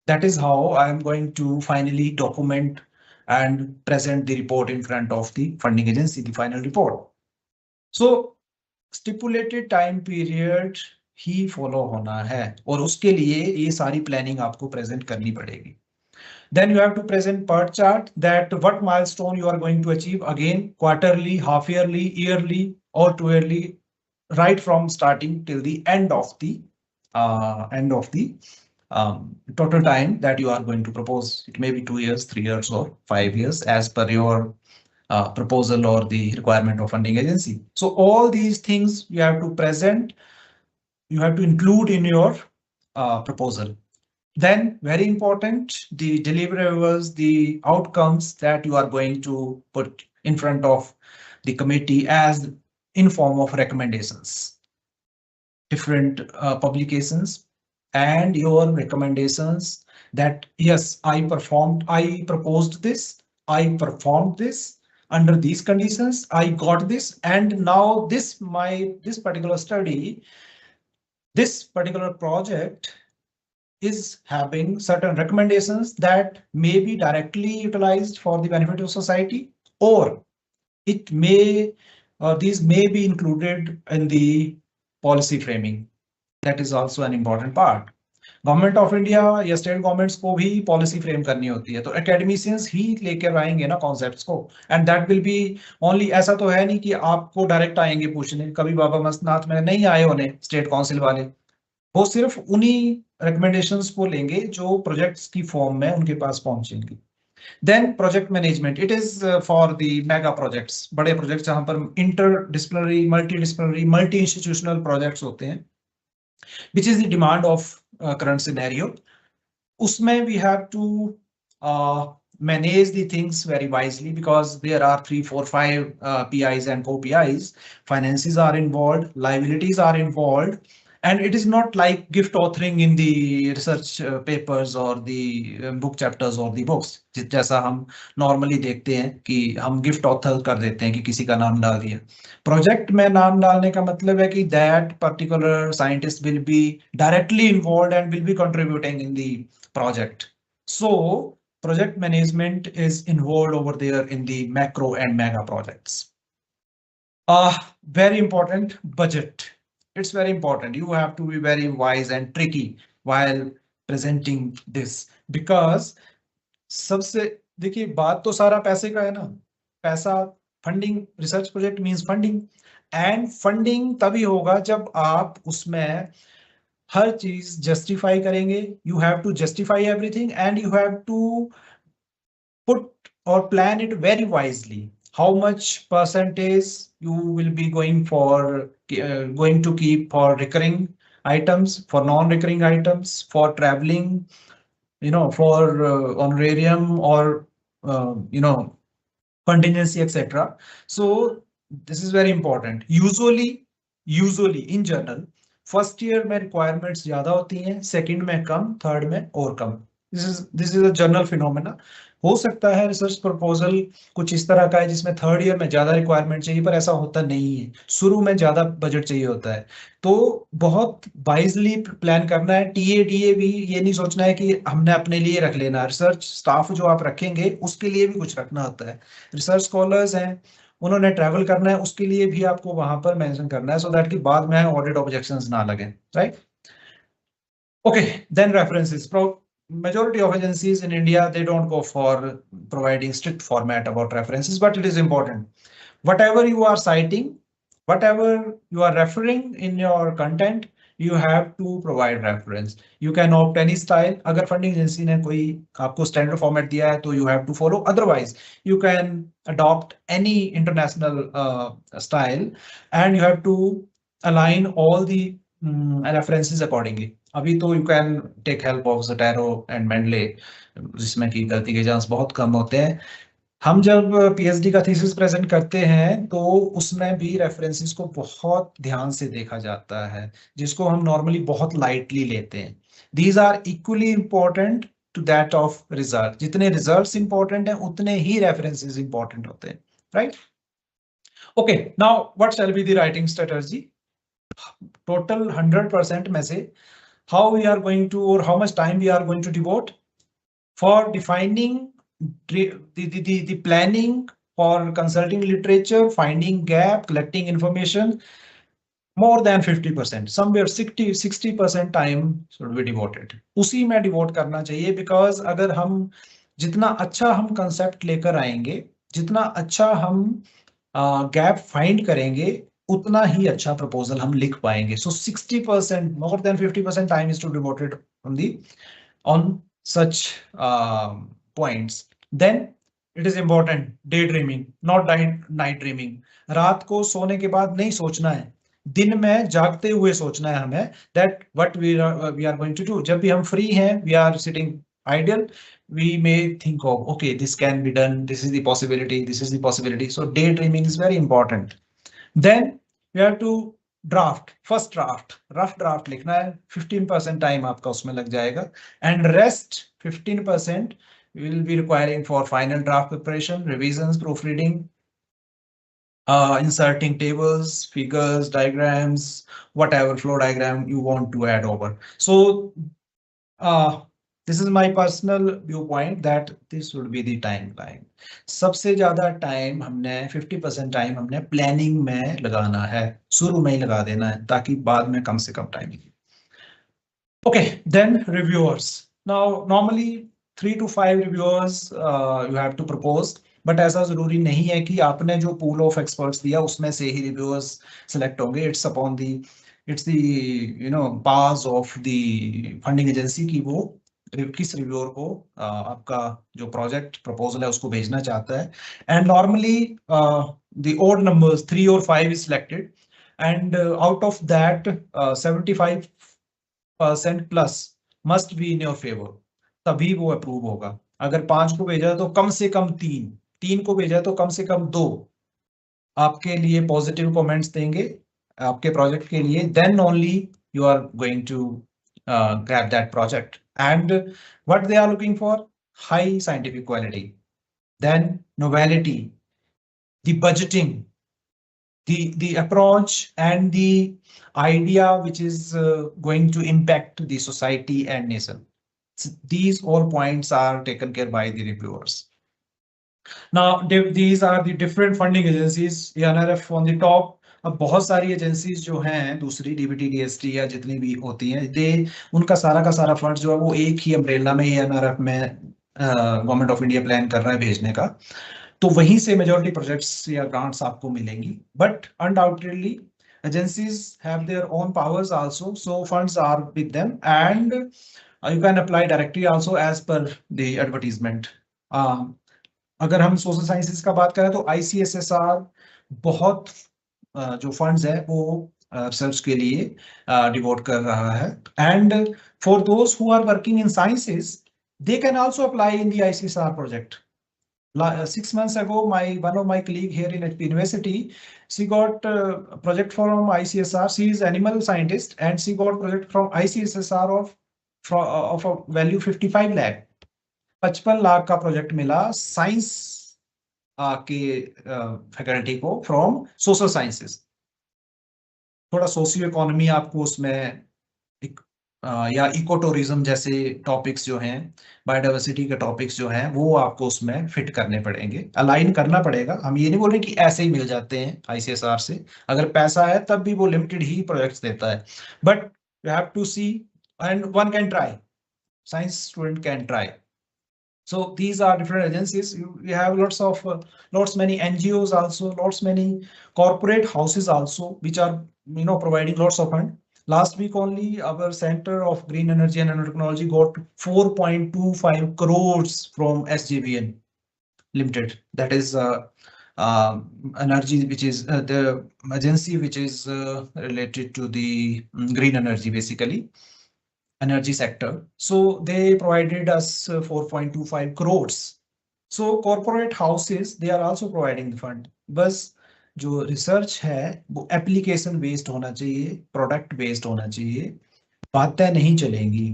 That is how I am going to finally document and present the report in front of the funding agency, the final report. So stipulated time period he follow होना है और उसके लिए ये सारी planning आपको present करनी पड़ेगी. Then you have to present PERT chart, that what milestone you are going to achieve, again quarterly, half yearly, yearly or 2 yearly, right from starting till the end of the total time that you are going to propose. It may be 2 years, 3 years or 5 years as per your proposal or the requirement of funding agency. So all these things you have to present, you have to include in your proposal. Then very important, the deliverables, the outcomes that you are going to put in front of the committee as in form of recommendations, different publications and your recommendations, that yes, I proposed this, I performed this under these conditions, I got this, and now this particular study, this particular project is having certain recommendations that may be directly utilized for the benefit of society, or it may, these may be included in the policy framing. That is also an important part. Government of India या state governments को भी policy frame करनी होती है, तो academicians ही लेकर आएंगे ना कॉन्सेप्ट्स को, and that will be only. ऐसा तो है नहीं कि आपको डायरेक्ट आएंगे पूछने, कभी बाबा मस्तनाथ में नहीं आए होने स्टेट काउंसिल वाले, वो सिर्फ उन्हीं रिकमेंडेशंस को लेंगे जो प्रोजेक्ट्स की फॉर्म में उनके पास पहुंचेंगे. Then project management, it is for the mega projects, बड़े प्रोजेक्ट्स जहां पर इंटरडिसिप्लिनरी, मल्टी इंस्टीट्यूशनल प्रोजेक्ट्स होते हैं, which is the demand of current scenario. Usme we have to manage the things very wisely because there are 3, 4, 5 PIs and co-PIs. Finances are involved, liabilities are involved, And it is not like gift authoring in the research papers or the book chapters or the books, जैसा हम normally देखते हैं कि हम gift author कर देते हैं कि किसी का नाम डाल दिया। प्रोजेक्ट में नाम डालने का मतलब है कि that particular scientist will be directly involved and will be contributing in the project. So project management is involved over there in the macro and mega projects. Very important, budget. It's very important. You have to be very wise and tricky while presenting this, because सबसे देखिए बात तो सारा पैसे का है ना। पैसा, funding, research project means funding, and funding तभी होगा जब आप उसमें हर चीज जस्टिफाई करेंगे। You have to justify everything and you have to put or plan it very wisely. How much percentage you will be going for, going to keep for recurring items, for non-recurring items, for traveling, for honorarium or contingency, etc. So this is very important. Usually in general, first year में requirements ज्यादा होती हैं, second में कम, third में और कम। This is a general phenomena. हो सकता है रिसर्च प्रपोजल कुछ इस तरह का है जिसमें थर्ड ईयर में ज्यादा रिक्वायरमेंट चाहिए, पर ऐसा होता नहीं है। शुरू में ज्यादा बजट चाहिए होता है, तो बहुत वाइजली प्लान करना है। टीए भी ये नहीं सोचना है कि हमने अपने लिए रख लेना। रिसर्च स्टाफ जो आप रखेंगे उसके लिए भी कुछ रखना होता है। रिसर्च स्कॉलर्स हैं, उन्होंने ट्रैवल करना है, उसके लिए भी आपको वहां पर मेंशन करना है, सो दैट कि बाद में ऑडिट ऑब्जेक्शंस ना लगे, right? Okay, then references. Majority of agencies in India, they don't go for providing strict format about references, but it is important. Whatever you are citing, whatever you are referring in your content, you have to provide reference. You can opt any style. अगर funding agency ने कोई आपको standard format दिया है तो you have to follow. Otherwise, you can adopt any international style, and you have to align all the references accordingly. अभी तो you can take help of Zotero and Mendeley, जिसमें की गलती के चांस बहुत कम होते हैं। हम जब पीएचडी का थीसिस प्रेजेंट करते हैं तो उसमें भी रेफरेंसेस को बहुत ध्यान से देखा जाता है, जिसको हम नॉर्मली बहुत लाइटली लेते हैं। These are equally important to that of result. जितने रिजल्ट्स इंपॉर्टेंट हैं उतने ही रेफरेंसेस इंपॉर्टेंट होते हैं, right? Okay, now what shall be the writing strategy? Total 100% में से how we are going to, or how much time we are going to devote for defining the planning for consulting literature, finding gap, collecting information. More than 50%, somewhere 60% time should be devoted. उसी में devote करना चाहिए, because अगर हम जितना अच्छा हम concept लेकर आएंगे, जितना अच्छा हम गैप फाइंड करेंगे, उतना ही अच्छा प्रपोजल हम लिख पाएंगे। सो 60%, more than 50% time is to devoted on such points. Then it is important, daydreaming, not night dreaming. रात को सोने के बाद नहीं सोचना है, दिन में जागते हुए सोचना है हमें, that what we are going to do. जब भी हम फ्री हैं, we are sitting idle, we may think of, okay, this can be done, this is the possibility, this is the possibility. So daydreaming is very important. Then we have to draft, first draft, rough draft लिखना है, 15% time आपका उसमें लग जाएगा, and rest 15% will be requiring for final draft preparation, revisions, proofreading, inserting tables, figures, diagrams, whatever flow diagram you want to add over. So this is my personal viewpoint that this would be the timeline. सबसे ज्यादा time हमने 50% time हमने planning में लगाना है, शुरू में ही लगा देना है, ताकि बाद में कम से कम time. Okay, then reviewers. Now normally 3 to 5 reviewers you have to propose, but ऐसा जरूरी नहीं है कि आपने जो pool of experts दिया उसमें से ही reviewers select होंगे। It's the powers of the funding agency की वो किस रिव्यूअर को आपका जो प्रोजेक्ट प्रपोजल है उसको भेजना चाहता है। And normally the odd numbers 3 or 5 is selected, and out of that 75% plus must be in your favor, तभी वो अप्रूव होगा। अगर 5 को भेजा तो कम से कम 3 को भेजा तो कम से कम 2 आपके लिए पॉजिटिव कमेंट्स देंगे आपके प्रोजेक्ट के लिए, then only you are going to grab that project. And what they are looking for, high scientific quality, then novelty, the budgeting, the approach and the idea which is going to impact the society and nation. These all points are taken care by the reviewers. Now, these are the different funding agencies. NRF on the top. अब बहुत सारी agencies जो हैं दूसरी DBT DST या जितनी भी होती हैं, दे उनका सारा का सारा फंड जो है वो एक ही अम्ब्रेला में एनआरएफ में गवर्नमेंट ऑफ इंडिया प्लान कर रहा है भेजने का, तो वहीं से मेजॉरिटी प्रोजेक्ट्स या ग्रांट्स आपको मिलेंगी. But undoubtedly agencies have their own powers also, so funds are with them, and you can apply directly also as per the advertisement. अगर हम सोशल साइंसेस का बात करें तो ICSSR बहुत जो फंड्स है वो रिसर्च के लिए डिवोट कर रहा है. And for those who are working in sciences, they can also apply in the ICSR project. 6 months ago, one of my colleague here in HP University, she got a project from ICSR. She is animal scientist, and she got project from ICSSR of a value 55 lakh. 55 lakh का project मिला science के faculty को from social sciences. थोड़ा socio economy आपको उसमें या eco tourism जैसे topics जो हैं, बायोडाइवर्सिटी के टॉपिक्स जो हैं, वो आपको उसमें फिट करने पड़ेंगे, अलाइन करना पड़ेगा. हम ये नहीं बोल रहे कि ऐसे ही मिल जाते हैं ICSR से. अगर पैसा है तब भी वो लिमिटेड ही प्रोजेक्ट्स देता है. But you have to see, and one can try, science student can try. So these are different agencies. You have lots many NGOs also, lots many corporate houses also, which are providing lots of fund. Last week only, our Center of Green Energy and Nanotechnology got 4.25 crores from SJVN Limited. That is energy, which is the agency which is related to the green energy, basically. Energy sector. So they provided us 4.25 crores. So corporate houses, they are also providing the fund. बस जो research है वो application based होना चाहिए, product based होना चाहिए. बातें नहीं चलेंगी,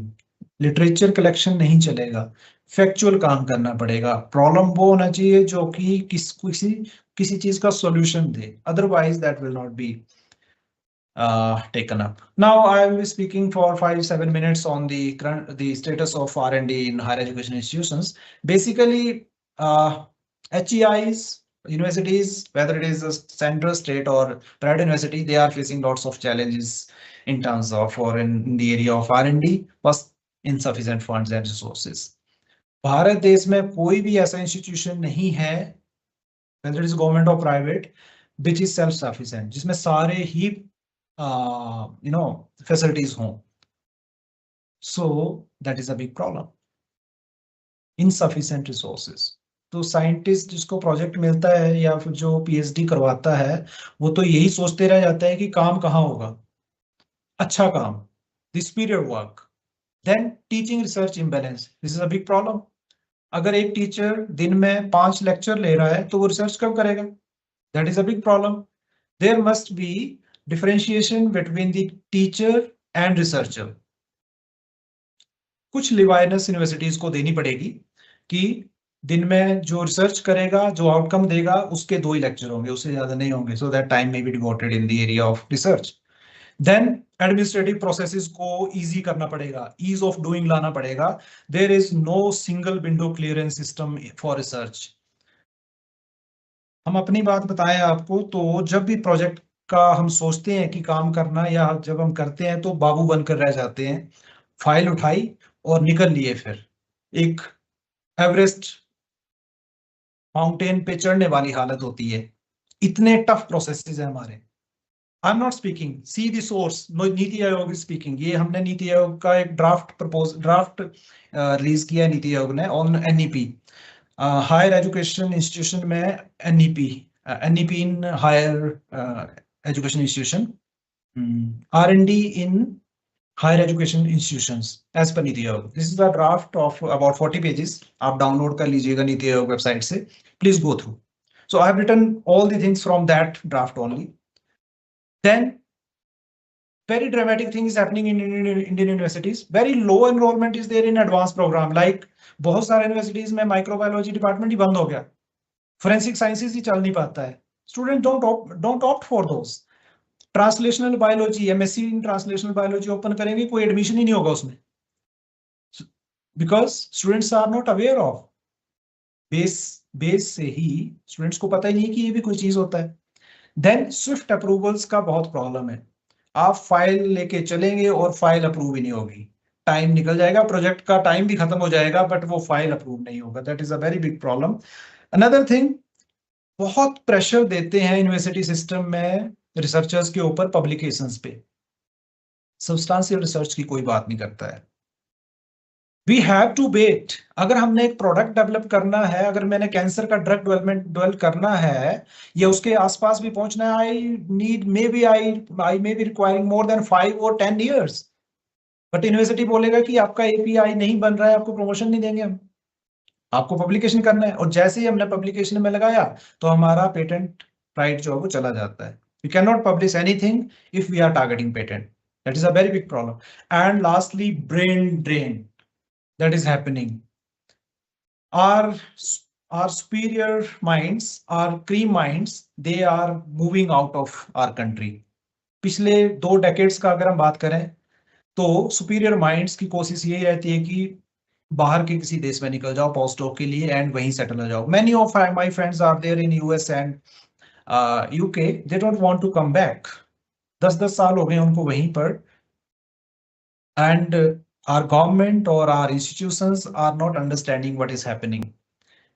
लिटरेचर कलेक्शन नहीं चलेगा, फैक्चुअल काम करना पड़ेगा. प्रॉब्लम वो होना चाहिए जो कि किसी चीज का solution they. Otherwise that will not be taken up. Now I will be speaking for 5-7 minutes on the status of R&D in higher education institutions. Basically, HEIs, universities, whether it is a central, state or private university, they are facing lots of challenges in terms of or in the area of R&D, plus insufficient funds and resources. Bharat देश में कोई भी ऐसा institution नहीं है, whether it is government or private, which is self-sufficient, जिसमें सारे ही facilities home. So that is a big problem. Insufficient resources. तो साइंटिस्ट जिसको प्रोजेक्ट मिलता है या फिर जो PhD करवाता है, वो तो यही सोचते रह जाता है कि काम कहाँ होगा, अच्छा काम, the superior work. Then teaching research imbalance. This is a big problem. अगर एक टीचर दिन में 5 लेक्चर ले रहा है तो वो रिसर्च कब करेगा? That is a big problem. There must be differentiation between the teacher and researcher. कुछ लिवाइनस यूनिवर्सिटीज को देनी पड़ेगी कि दिन में जो रिसर्च करेगा, जो आउटकम देगा, उसके 2 ही लेक्चर होंगे, उससे ज्यादा नहीं होंगे. So that time may be devoted in the area of research. Then administrative processes को इजी करना पड़ेगा, ईज ऑफ डूइंग लाना पड़ेगा. There is no single window clearance system for research. हम अपनी बात बताएं आपको, तो जब भी प्रोजेक्ट का हम सोचते हैं कि काम करना, या जब हम करते हैं तो बाबू बनकर रह जाते हैं. फाइल उठाई और निकल लिए, फिर एक एवरेस्ट माउंटेन पे चढ़ने वाली हालत होती है. इतने टफ प्रोसेसेस है हमारे. I am not speaking, see the source, NITI Aayog is speaking. ये हमने नीति आयोग का एक ड्राफ्ट रिलीज किया नीति आयोग ने on NEP, higher education institution में. NEP in higher education institution, R&D in higher education institutions as per NITI Aayog. This is a draft of about 40 pages. आप download कर लीजिएगा नीति आयोग वेबसाइट से. Please go through. So I have written all the things from that draft only. Then very dramatic thing is happening in Indian universities. Very low enrollment is there in advanced program. Like बहुत सारे universities में microbiology department ही बंद हो गया, forensic sciences ही चल नहीं पाता है. Students don't opt for those. Translational biology, MSc in translational biology open करेंगे, कोई admission ही नहीं होगा उसमें, because students are not aware of base से ही students को पता ही नहीं कि ये भी कोई चीज होता है. Then swift approvals का बहुत प्रॉब्लम है. आप फाइल लेके चलेंगे और फाइल अप्रूव ही नहीं होगी, टाइम निकल जाएगा, प्रोजेक्ट का टाइम भी खत्म हो जाएगा, बट वो फाइल अप्रूव नहीं होगा. That is a very big problem. Another thing, बहुत प्रेशर देते हैं यूनिवर्सिटी सिस्टम में रिसर्चर्स के ऊपर पब्लिकेशंस पे. सब्सटेंशियल रिसर्च की कोई बात नहीं करता है. We have to wait. अगर हमने एक प्रोडक्ट डेवलप करना है, अगर मैंने कैंसर का ड्रग डेवलप करना है या उसके आसपास भी पहुंचना है, I may be requiring more than 5 or 10 years. But university बोलेगा कि आपका एपीआई नहीं बन रहा है, आपको प्रमोशन नहीं देंगे हम, आपको पब्लिकेशन करना है. और जैसे ही हमने पब्लिकेशन में लगाया तो हमारा पेटेंट राइट जो है वो चला जाता है. We can not publish anything if we are targeting patent. That is a very big problem. And lastly, brain drain that is happening. Our superior minds, our cream minds, they are moving out of our country. पिछले 2 decades का अगर हम बात करें तो superior minds की कोशिश ये रहती है कि बाहर के किसी देश में निकल जाओ पोस्ट डॉक के लिए एंड वहीं सेटल हो जाओ. Many of my friends are there in US and UK. They don't want to come back. 10 साल हो गए उनको वहीं पर. And our government or our institutions are not understanding what is happening.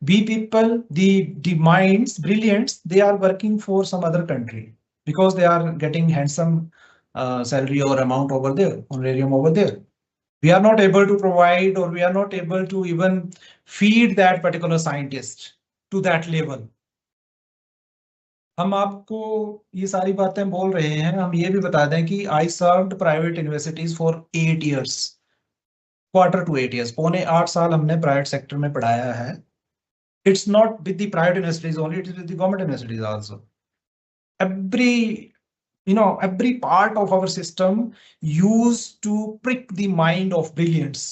We people, the minds, brilliants, they are working for some other country because they are getting handsome salary or amount over there, honorarium over there. We are not able to provide, or we are not able to even feed that particular scientist to that level. हम आपको ये सारी बातें बोल रहे हैं, हम ये भी बता दें कि I served private universities for 8 years. Quarter to 8 years, पौने 8 साल हमने प्राइवेट सेक्टर में पढ़ाया है. It's not with the private universities only, it is with the government universities also. Every part of our system used to prick the mind of brilliance.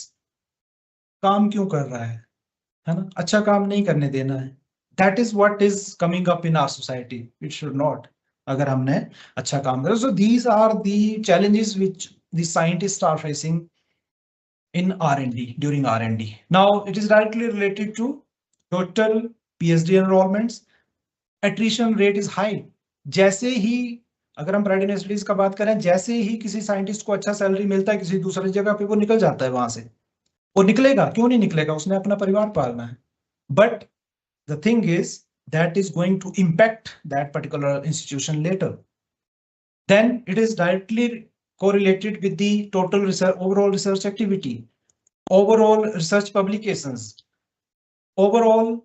काम क्यों कर रहा है ना, अच्छा काम नहीं करने देना है. That is what is coming up in our society. It should not. अगर हमने अच्छा काम करा. So these are the challenges which the scientists are facing in R&D, during R&D. Now it is directly related to total PhD enrollments. Attrition rate is high. जैसे ही अगर हम private universities का बात करें, जैसे ही किसी साइंटिस्ट को अच्छा सैलरी मिलता है किसी दूसरी जगह पे, वो निकल जाता है वहां से. वो निकलेगा क्यों नहीं निकलेगा, उसने अपना परिवार पालना है. But the thing is that is going to impact that particular institution later. Then it is directly correlated with the total research, overall research activity, overall research publications, overall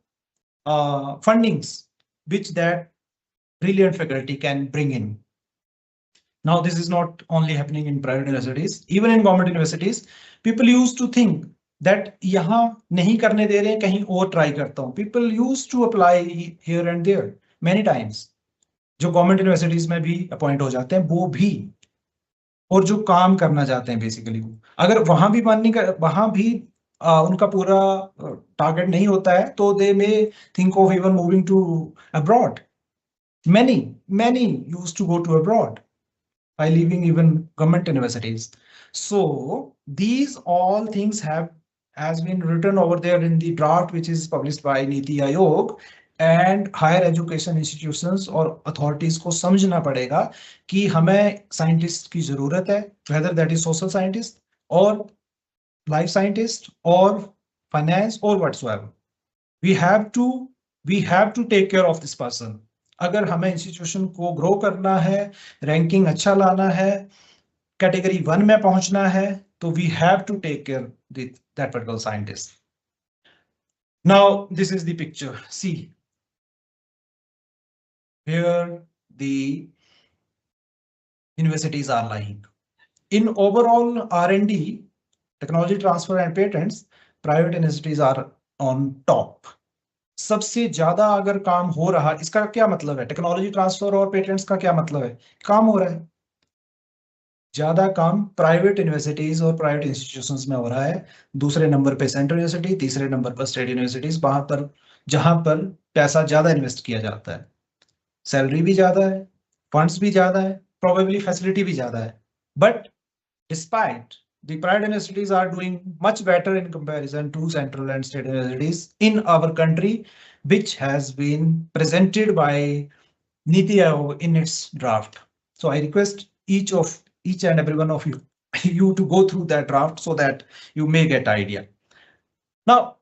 fundings which that brilliant faculty can bring in. Now this is not only happening in private universities, even in government universities. People used to think that यहाँ नहीं करने दे रहे हैं, कहीं और try करता हूँ. People used to apply here and there many times. जो गवर्नमेंट यूनिवर्सिटीज में भी अपॉइंट हो जाते हैं वो भी, और जो काम करना चाहते हैं बेसिकली वो, अगर वहां भी मन नहीं कर, वहां भी उनका पूरा टारगेट नहीं होता है तो they may think of even moving to abroad. Many used to go to abroad by leaving even government universities. So these all things has been written over there in the draft which is published by Niti Aayog. And higher education institutions और authorities को समझना पड़ेगा कि हमें scientist की जरूरत है, whether that is social scientist or life scientist or finance or whatsoever. We have to take care of this person. अगर हमें इंस्टीट्यूशन को ग्रो करना है, रैंकिंग अच्छा लाना है, कैटेगरी 1 में पहुंचना है, तो we have to take care that particular scientist. Now this is the picture. See where the universities are lying. In overall R&D, technology transfer and patents, private universities are on top. सबसे ज्यादा अगर काम हो रहा, इसका क्या मतलब है? टेक्नोलॉजी ट्रांसफर और पेटेंट्स का क्या मतलब है? काम हो रहा है. ज्यादा काम प्राइवेट यूनिवर्सिटीज और प्राइवेट इंस्टीट्यूशंस में हो रहा है, दूसरे नंबर पे सेंट्रल यूनिवर्सिटी, तीसरे नंबर पर स्टेट यूनिवर्सिटीज, वहां पर जहां पर पैसा ज्यादा इन्वेस्ट किया जाता है, सैलरी भी ज्यादा है, फंड्स भी ज्यादा है, प्रोबेबली फैसिलिटी भी ज्यादा है, but despite the private universities are doing much better in comparison to central and state universities in our country, which has been presented by Niti Aayog in its draft. So I request each and every one of you you to go through that draft so that you may get idea. Now,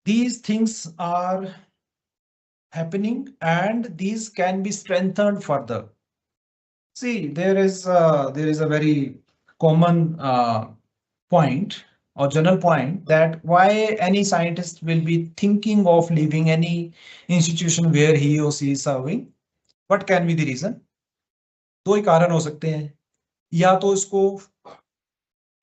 these things are happening and these can be strengthened further. See, there is a very common point or general point that why any scientist will be thinking of leaving any institution where he or she is serving. What can be the reason? दो ही कारण हो सकते हैं, या तो इसको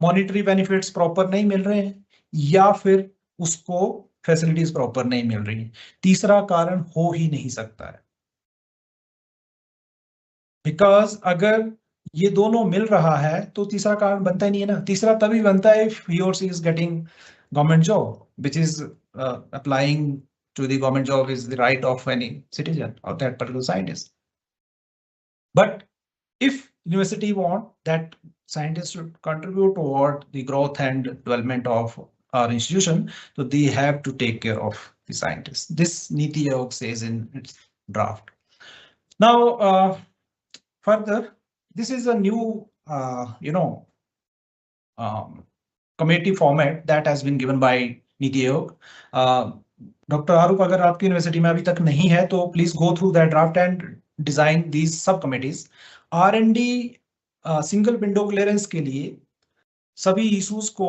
monetary benefits proper नहीं मिल रहे हैं या फिर उसको फैसिलिटीज प्रॉपर नहीं मिल रही हैं। तीसरा कारण हो ही नहीं सकता है, बिकॉज अगर ये दोनों मिल रहा है तो तीसरा कारण बनता ही नहीं है ना। तीसरा तभी बनता है इफ ही और she is getting government job, which is applying to the government job is the right of any citizen or that particular scientist. But if university want that scientists should contribute toward the growth and development of our institution, so they have to take care of the scientists. This Niti Aayog says in its draft. Now, further, this is a new, committee format that has been given by Niti Aayog. Doctor Aroop, अगर आपकी यूनिवर्सिटी में अभी तक नहीं है तो please go through that draft and design these सब committees. R&D single window clearance के लिए सभी इश्यूज को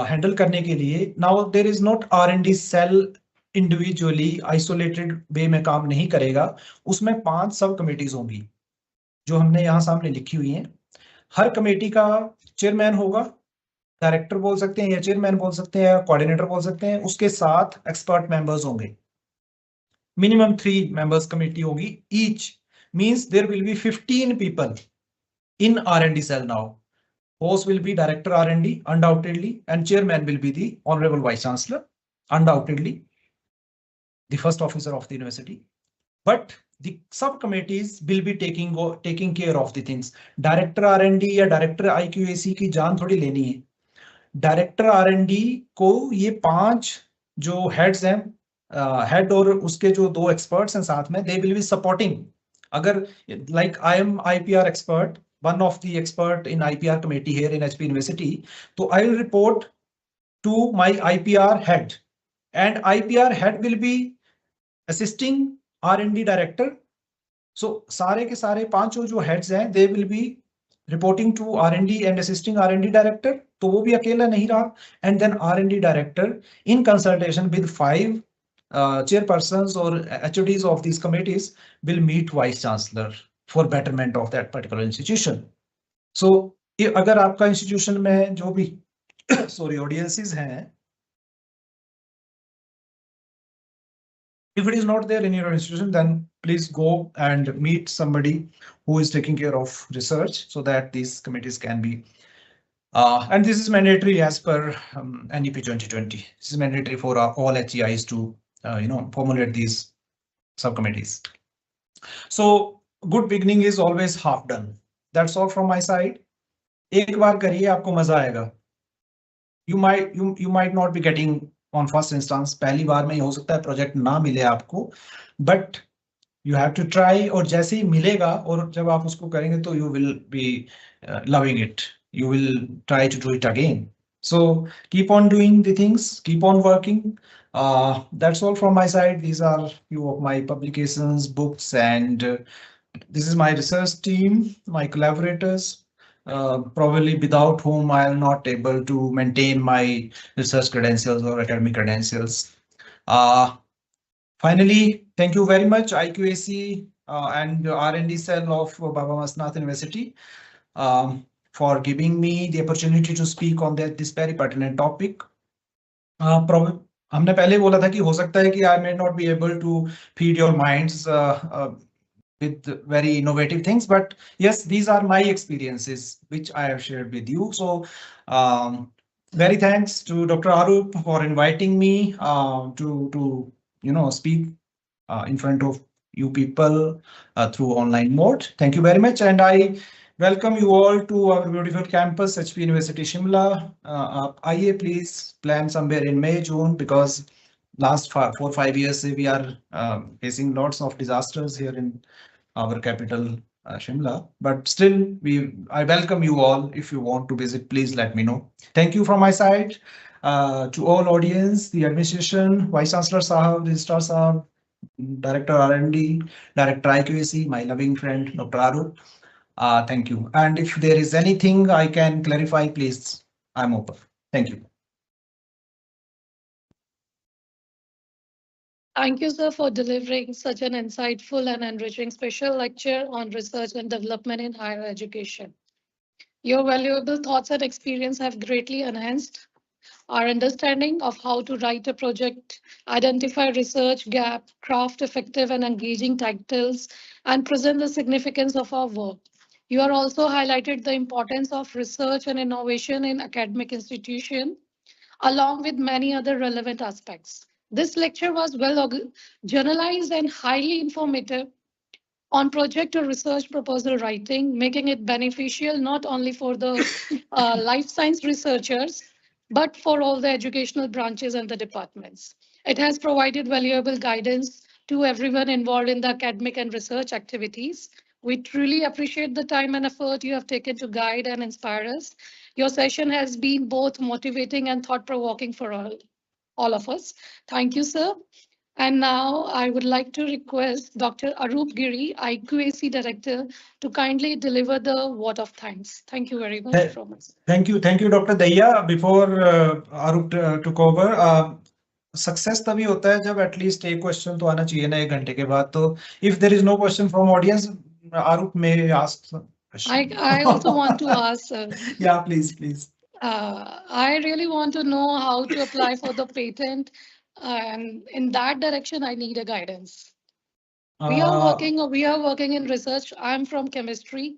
हैंडल करने के लिए now there is not R&D cell individually isolated way में काम नहीं करेगा, उसमें 5 सब कमिटीज होंगी जो हमने यहाँ सामने लिखी हुई हैं। हर कमेटी का चेयरमैन होगा, डायरेक्टर बोल सकते हैं या चेयरमैन बोल सकते हैं या कोऑर्डिनेटर बोल सकते हैं, उसके साथ एक्सपर्ट मेंबर्स होंगे। मिनिमम 3 मेंबर्स कमेटी होगी each, means there will be 15 people in R&D cell now. Host will be director R&D undoubtedly and chairman will be the honorable vice chancellor, undoubtedly the first officer of the university. But the subcommittees will be taking care of the things. Director R&D या director IQAC की जान थोड़ी लेनी है। Director R&D को ये 5 जो heads हैं, हेड और उसके जो 2 एक्सपर्ट्स हैं साथ में, they will be supporting. अगर like I am IPR expert, one of the expert in IPR committee here in HP University, so I will report to my IPR head and IPR head will be assisting R&D director. So सारे के सारे 5 जो heads हैं, they will be reporting to R&D and assisting R&D director, तो वो भी अकेला नहीं रहा। And then R&D director in consultation with 5 chairpersons or HODs of these committees will meet vice chancellor for betterment of that particular institution. So अगर आपका institution में जो भी sorry audiences हैं, if it is not there in your institution, then please go and meet somebody who is taking care of research so that these committees can be and this is mandatory as per NEP 2020. This is mandatory for all HEIs to formulate these subcommittees. So good beginning is always half done. That's all from my side. एक बार करिए, आपको मजा आएगा। You might not be getting on first instance, पहली बार में ही हो सकता है प्रोजेक्ट ना मिले आपको, but you have to try, और जैसे ही मिलेगा और जब आप उसको करेंगे तो you will be loving it. You will try to do it again. So keep on doing the things, keep on working. That's all from my side. These are few of my publications, books, and this is my research team, my collaborators, probably without whom I am not able to maintain my research credentials or academic credentials. Finally, thank you very much, IQAC and R&D cell of Baba Mastnath University, for giving me the opportunity to speak on this very pertinent topic. हमने पहले बोला था कि हो सकता है कि I may not be able to feed your minds with very innovative things. But yes, these are my experiences which I have shared with you. So very thanks to Dr. Arup for inviting me to speak in front of you people through online mode. Thank you very much, and I welcome you all to our beautiful campus, HP University Shimla. आइए please plan somewhere in May, June, because last 4 5 years we are facing lots of disasters here in our capital, Shimla. But still, I welcome you all. If you want to visit, please let me know. Thank you from my side. To all audience, the administration, Vice Chancellor Sahab, Registrar Sahab, Director R&D, Director IQAC, my loving friend, Dr. Aru. Thank you. And if there is anything I can clarify, please, I'm open. Thank you. Thank you, sir, for delivering such an insightful and enriching special lecture on research and development in higher education. Your valuable thoughts and experience have greatly enhanced our understanding of how to write a project, identify research gap, craft effective and engaging titles, and present the significance of our work. You are also highlighted the importance of research and innovation in academic institutions, along with many other relevant aspects. This lecture was journalized and highly informative on project or research proposal writing, making it beneficial not only for the life science researchers, but for all the educational branches and the departments. It has provided valuable guidance to everyone involved in the academic and research activities. We truly appreciate the time and effort you have taken to guide and inspire us. Your session has been both motivating and thought-provoking for all of us. Thank you, sir. And now I would like to request Dr. Arup Giri, IQAC Director, to kindly deliver the vote of thanks. Thank you very much from us. Thank you, Dr. Daya. Before Arup took over, success तभी होता है जब at least एक question तो आना चाहिए ना 1 घंटे के बाद. तो if there is no question from audience, Aroop may ask some question. I also want to ask. Yeah, please. I really want to know how to apply for the patent, and in that direction, I need a guidance. We are working in research. I'm from chemistry,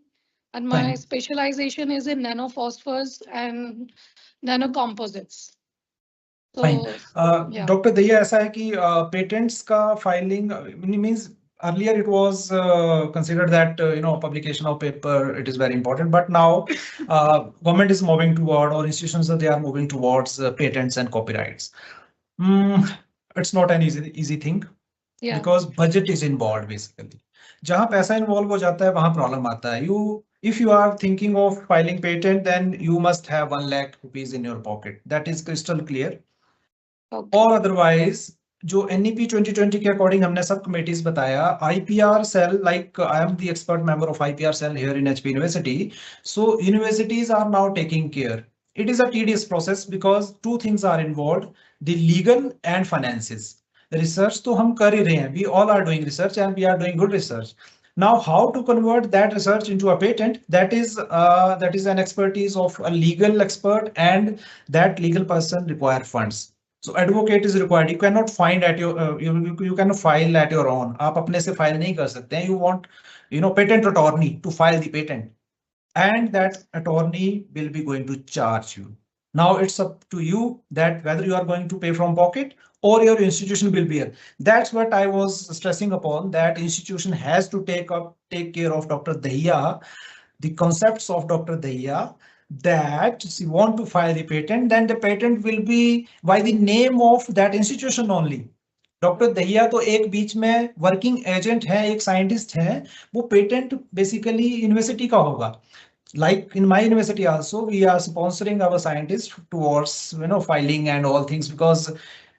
and my Fine. specialization is in nanophosphors and nanocomposites. Fine. So, yeah. Dr. Daya, ऐसा है कि patents का filing means earlier it was considered that publication of paper, it is very important, but now government is moving toward, or institutions they are moving towards patents and copyrights. It's not an easy thing. Yeah. Because budget is involved basically. जहाँ पैसा involve हो जाता है वहाँ problem आता है. If you are thinking of filing patent, then you must have 1 lakh rupees in your pocket. That is crystal clear. Okay. Or otherwise, जो NEP 2020 के according हमने सब committees बताया, IPR cell, like I am the expert member of IPR cell here in HP University. So universities are now taking care. It is a tedious process because 2 things are involved: the legal and finances. Research तो हम कर ही रहे हैं. We all are doing research and we are doing good research. Now, how to convert that research into a patent? That is an expertise of a legal expert, and that legal person require funds. So advocate is required. You cannot find at your you cannot file at your own. आप अपने से file नहीं कर सकते हैं. You want patent attorney to file the patent, and that attorney will be going to charge you. Now it's up to you that whether you are going to pay from pocket or your institution will bear. That's what I was stressing upon, that institution has to take care of Dr. Dahiya, the concepts of Dr. Dahiya, that if you want to file the patent, then the patent will be by the name of that institution only. Doctor Dahiya तो एक बीच में working agent है, एक scientist है, वो patent basically university का होगा. Like in my university also, we are sponsoring our scientists towards filing and all things, because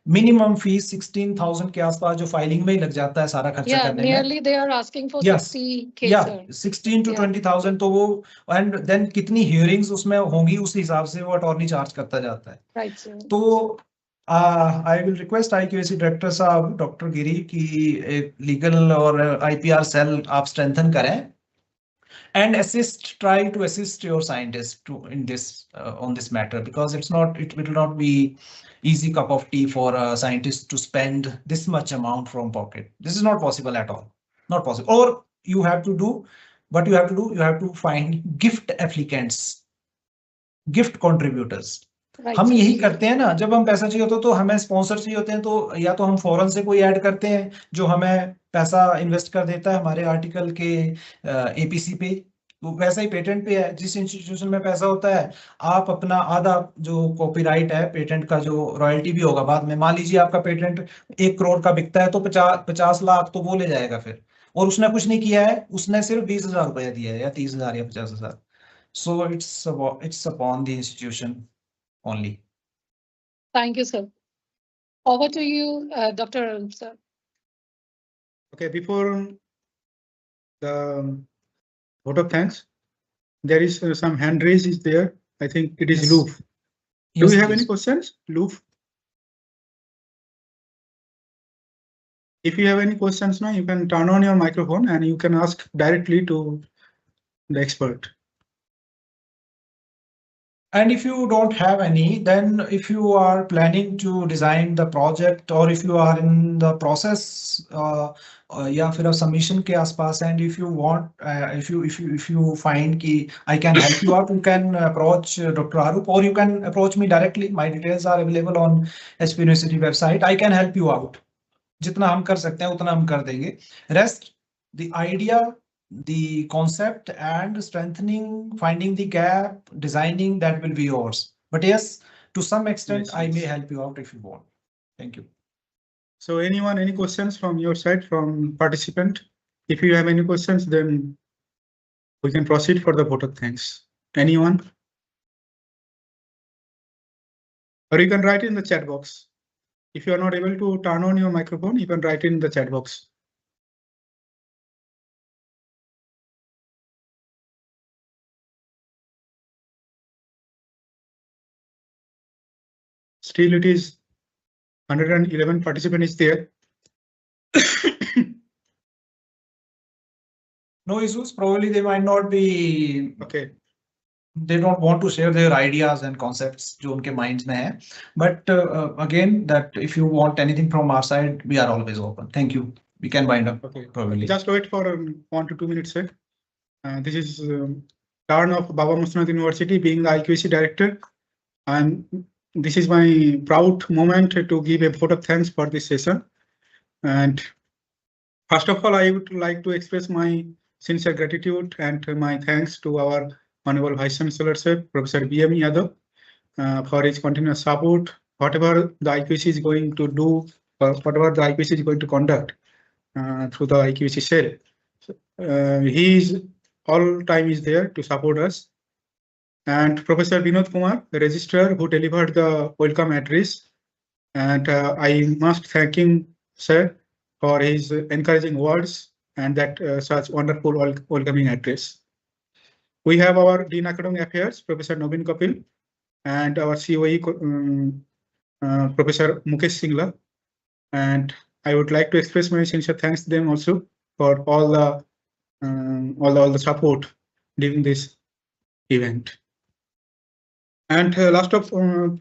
minimum fees 16,000 के आसपास जो फाइलिंग में ही लग जाता है सारा खर्चा करने में. Nearly they are asking for 60K. Yeah, 16 to 20,000. तो वो and then कितनी hearings उसमें होंगी, उस हिसाब से वो अटॉर्नी चार्ज करता जाता है. Right, sir. तो I will request IQAC director साहब डॉक्टर गिरी की एक लीगल और IPR सेल आप स्ट्रेंथन करें, and try to assist your scientists in this on this matter, because it will not be easy cup of tea for a scientist to spend this much amount from pocket. This is not possible at all. Not possible. Or you have to do, what you have to do, you have to find gift applicants, gift contributors. Right. हम यही करते हैं ना, जब हम पैसा चाहिए होता तो हमें स्पॉन्सर चाहिए होते हैं, तो या तो हम फॉरेन से कोई ऐड करते हैं जो हमें पैसा इन्वेस्ट कर देता है हमारे आर्टिकल के एपीसी पे। तो वैसा ही पेटेंट पे है, जिस इंस्टीट्यूशन में पैसा होता है आप अपना आधा जो कॉपीराइट है पेटेंट का, जो रॉयल्टी भी होगा बाद में, मान लीजिए आपका पेटेंट 1 करोड़ का बिकता है तो 50 लाख तो वो ले जाएगा फिर, और उसने कुछ नहीं किया है, उसने सिर्फ 20,000 रुपया दिया है या 30,000 या 50,000। So it's upon the institution only. Thank you, sir. Over to you, Dr. Arun, sir. Okay, before the vote of thanks, there is some hand raise is there. I think it is Yes. Loof. Do Yes, you have please. any questions, Loof? If you have any questions now, you can turn on your microphone and you can ask directly to the expert. And if you don't have any, then if you are planning to design the project, or if you are in the process या फिर आप submission के आसपास, and if you want, if you find कि I can help you out, you can approach Dr. Arup, or you can approach me directly. My details are available on HP University website. I can help you out. जितना हम कर सकते हैं उतना हम कर देंगे. Rest, the idea, the concept and strengthening, finding the gap, designing, that will be yours. But yes, to some extent, Yes, I may yes. help you out if you want. Thank you. So anyone, any questions from your side, from participant? If you have any questions, then we can proceed for the vote of thanks. Anyone? Or you can write in the chat box. If you are not able to turn on your microphone, you can write in the chat box. Still, it is 111 participant is there. No issues. Probably they might not be. Okay. They don't want to share their ideas and concepts जो उनके minds में है. But again, that if you want anything from our side, we are always open. Thank you. We can wind up. Okay. Probably. Just wait for 1 to 2 minutes, sir. This is turn of Baba Mastnath University being the IQAC director, and this is my proud moment to give a vote of thanks for this session. And first of all, I would like to express my sincere gratitude and my thanks to our Honorable Vice Chancellor, sir, Professor BMU Yadav, for his continuous support. Whatever the IQAC is going to do, or whatever the IQAC is going to conduct through the IQAC cell, he is all time is there to support us. And Professor Vinod Kumar, the registrar, who delivered the welcome address, and I must thank him, sir, for his encouraging words and that such wonderful welcoming address. We have our Dean Academic Affairs, Professor Naveen Kapil, and our COE, Professor Mukesh Singla. And I would like to express my sincere thanks to them also for all the support during this event. And first of all,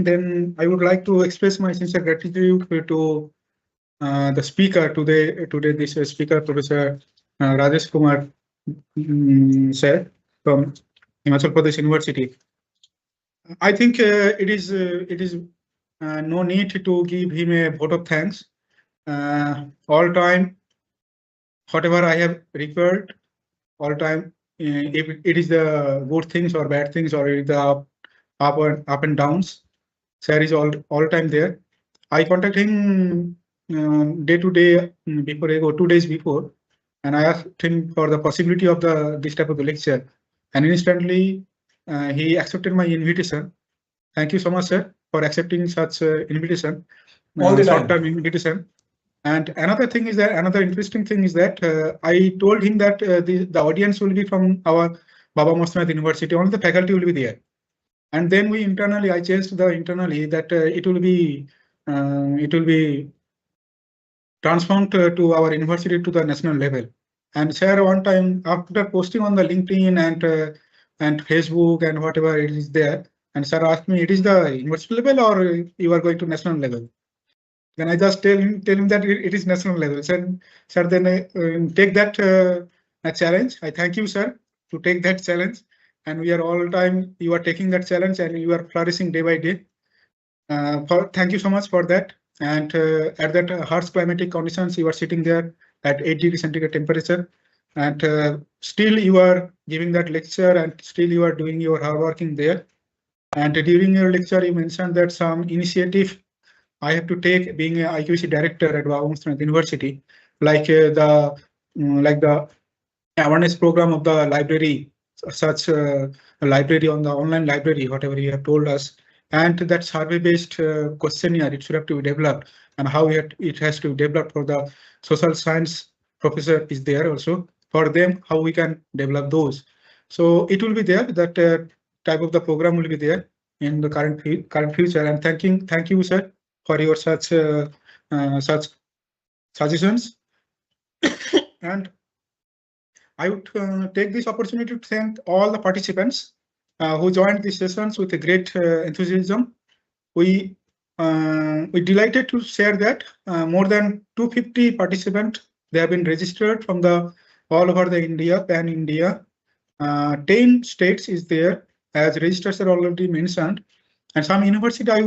then I would like to express my sincere gratitude to the speaker today. This speaker, Professor Rajesh Kumar, sir, from Himachal Pradesh University. I think it is no need to give him a vote of thanks. All time, whatever I have required, all time, if it is the good things or bad things, or it is the up and downs, sir is all time there. I contact him day to day before I go 2 days before, and I asked him for the possibility of this type of the lecture, and instantly he accepted my invitation. Thank you so much, sir, for accepting such invitation, short-term invitation. And another thing is that another interesting thing is that I told him that the audience will be from our Baba Mastnath University, only the faculty will be there. And then I changed the internally that it will be transformed to our university to the national level. And sir, one time after posting on the LinkedIn and Facebook and whatever it is there, and sir asked me, it is the university level or you are going to national level? Then I just tell him that it is national level. Sir, then take that challenge. I thank you, sir, to take that challenge. And we are all time you are taking that challenge and you are flourishing day by day. Thank you so much for that. And at that harsh climatic conditions, you are sitting there at 8 degrees centigrade temperature, and still you are giving that lecture, and still you are doing your hard working there. And during your lecture, you mentioned that some initiative I have to take being a IQC director at Mastnath University, like the awareness program of the library, such a library on the online library, whatever you have told us, and that survey-based questionnaire, it should have to be developed, and how it has to be developed for the social science professor is there also for them, how we can develop those. So it will be there, that type of the program will be there in the current future. And thank you, sir, for your such suggestions. And I would take this opportunity to thank all the participants who joined these sessions with a great enthusiasm. We delighted to share that more than 250 participants, they have been registered from the all over the India, pan India. 10 states is there, as registrars are already mentioned. And some university, I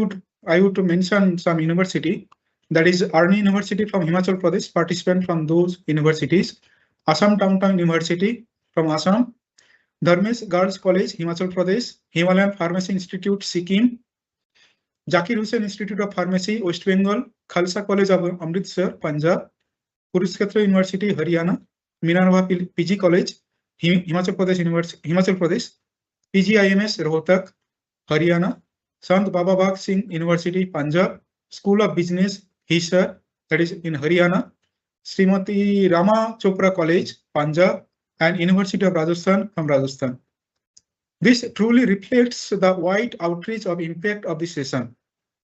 would to mention some university, that is Arni University from Himachal Pradesh, participant from those universities. Assam Downtown University from Assam, Dharmesh Girls College, Himachal Pradesh, Himalayan Pharmacy Institute, Sikkim, Zakir Hussain Institute of Pharmacy, West Bengal, Khalsa College of Amritsar, Punjab, Kurukshetra University, Haryana, Minerva PG College, Himachal Pradesh, PGIMS, Rohtak, Haryana, Sant Baba Bagh Singh University, Punjab, School of Business, Hisar, that is in Haryana, Srimati Rama Chopra College, Punjab, and University of Rajasthan from Rajasthan. This truly reflects the wide outreach of impact of this session.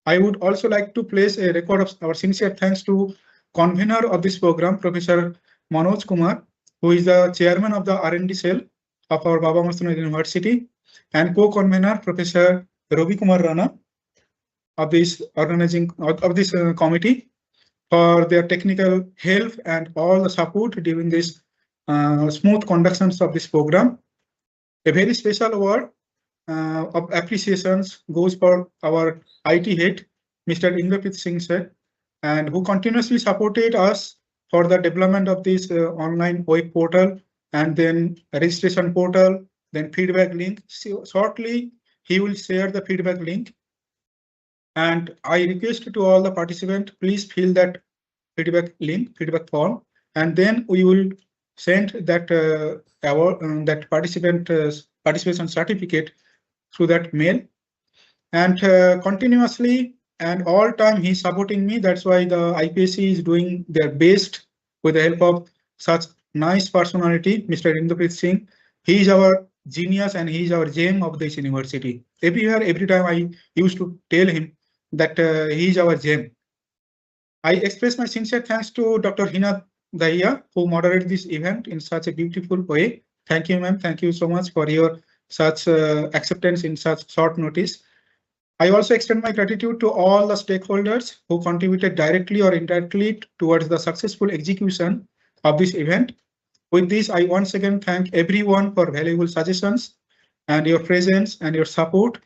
I would also like to place a record of our sincere thanks to convener of this program, Professor Manoj Kumar, who is the chairman of the R&D cell of our Baba Mastnath University, and co-convener Professor Ravi Kumar Rana of this committee, for their technical help and all the support during this smooth conductions of this program. A very special award of appreciations goes for our IT head, Mr. Indrapit Singh sir, and who continuously supported us for the development of this online web portal, and then registration portal, then feedback link. So shortly, he will share the feedback link. And I request to all the participants, please fill that feedback link, feedback form, and then we will send that that participation certificate through that mail. And continuously and all time he's supporting me. That's why the IPSC is doing their best with the help of such nice personality, Mr. Indrapit Singh. He is our genius and he is our gem of this university. Every time I used to tell him that he is our gem. I express my sincere thanks to Dr. Hina Dahiya, who moderated this event in such a beautiful way. Thank you, ma'am. Thank you so much for your such acceptance in such short notice. I also extend my gratitude to all the stakeholders who contributed directly or indirectly towards the successful execution of this event. With this, I once again thank everyone for valuable suggestions and your presence and your support.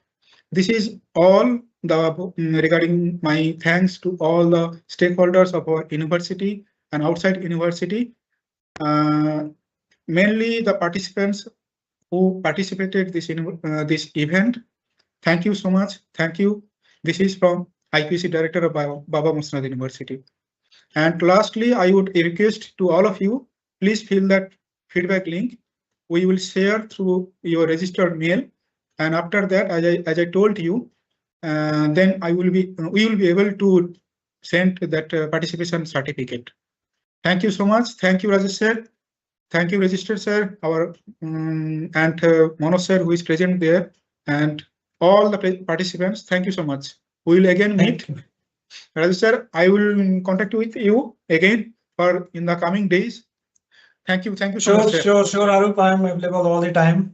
This is all regarding my thanks to all the stakeholders of our university and outside university, mainly the participants who participated this event. Thank you so much. Thank you. This is from IQC Director of Baba Mastnath University. And lastly, I would request to all of you, please fill that feedback link. We will share through your registered mail. And after that, as I told you, then we will be able to send that participation certificate. Thank you so much. Thank you, Rajesh sir. Thank you, registered sir, our and Manoj sir, who is present there, and all the participants. Thank you so much. We will again meet. Rajesh sir, I will contact with you again for in the coming days. Thank you so Sure, much, sir. sure, Arup. I'm available all the time.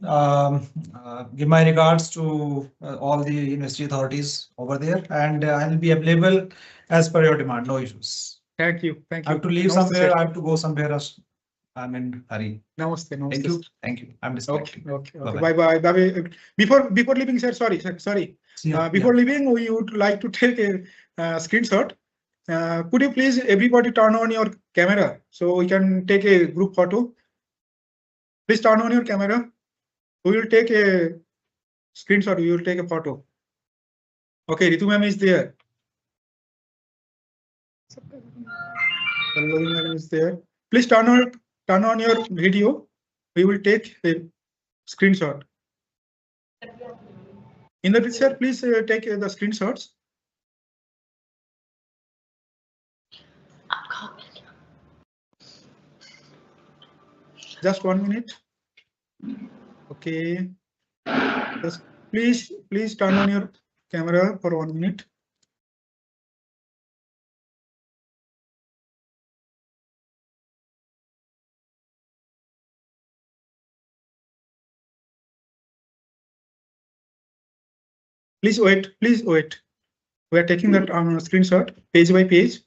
Give my regards to all the university authorities over there, and I'll be available as per your demand. No issues. Thank you. I have to leave Namaste, somewhere. sir. I have to go somewhere else. I'm in hurry. Namaste. Thank you. Thank you. I'm Okay. disconnecting. Bye bye. Before leaving, sir. Sorry. Before leaving, we would like to take a screenshot. Could you please everybody turn on your camera so we can take a group photo? Please turn on your camera. We will take a screenshot. We will take a photo. Okay, Ritu ma'am is there. Pallari ma'am is there. Please turn on your video. We will take a screenshot. In the picture, please take the screenshots. Just 1 minute. Okay. Just please turn on your camera for 1 minute. Please wait. We are taking that screenshot page by page.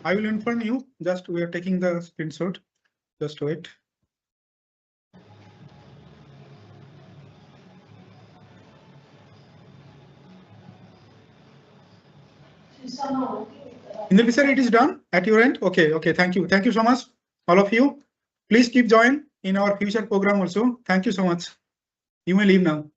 I will inform you. Just we are taking the screenshot. Just wait. In the picture, it is done at your end. Okay. Thank you so much, all of you. Please keep join in our future program also. Thank you so much. You may leave now.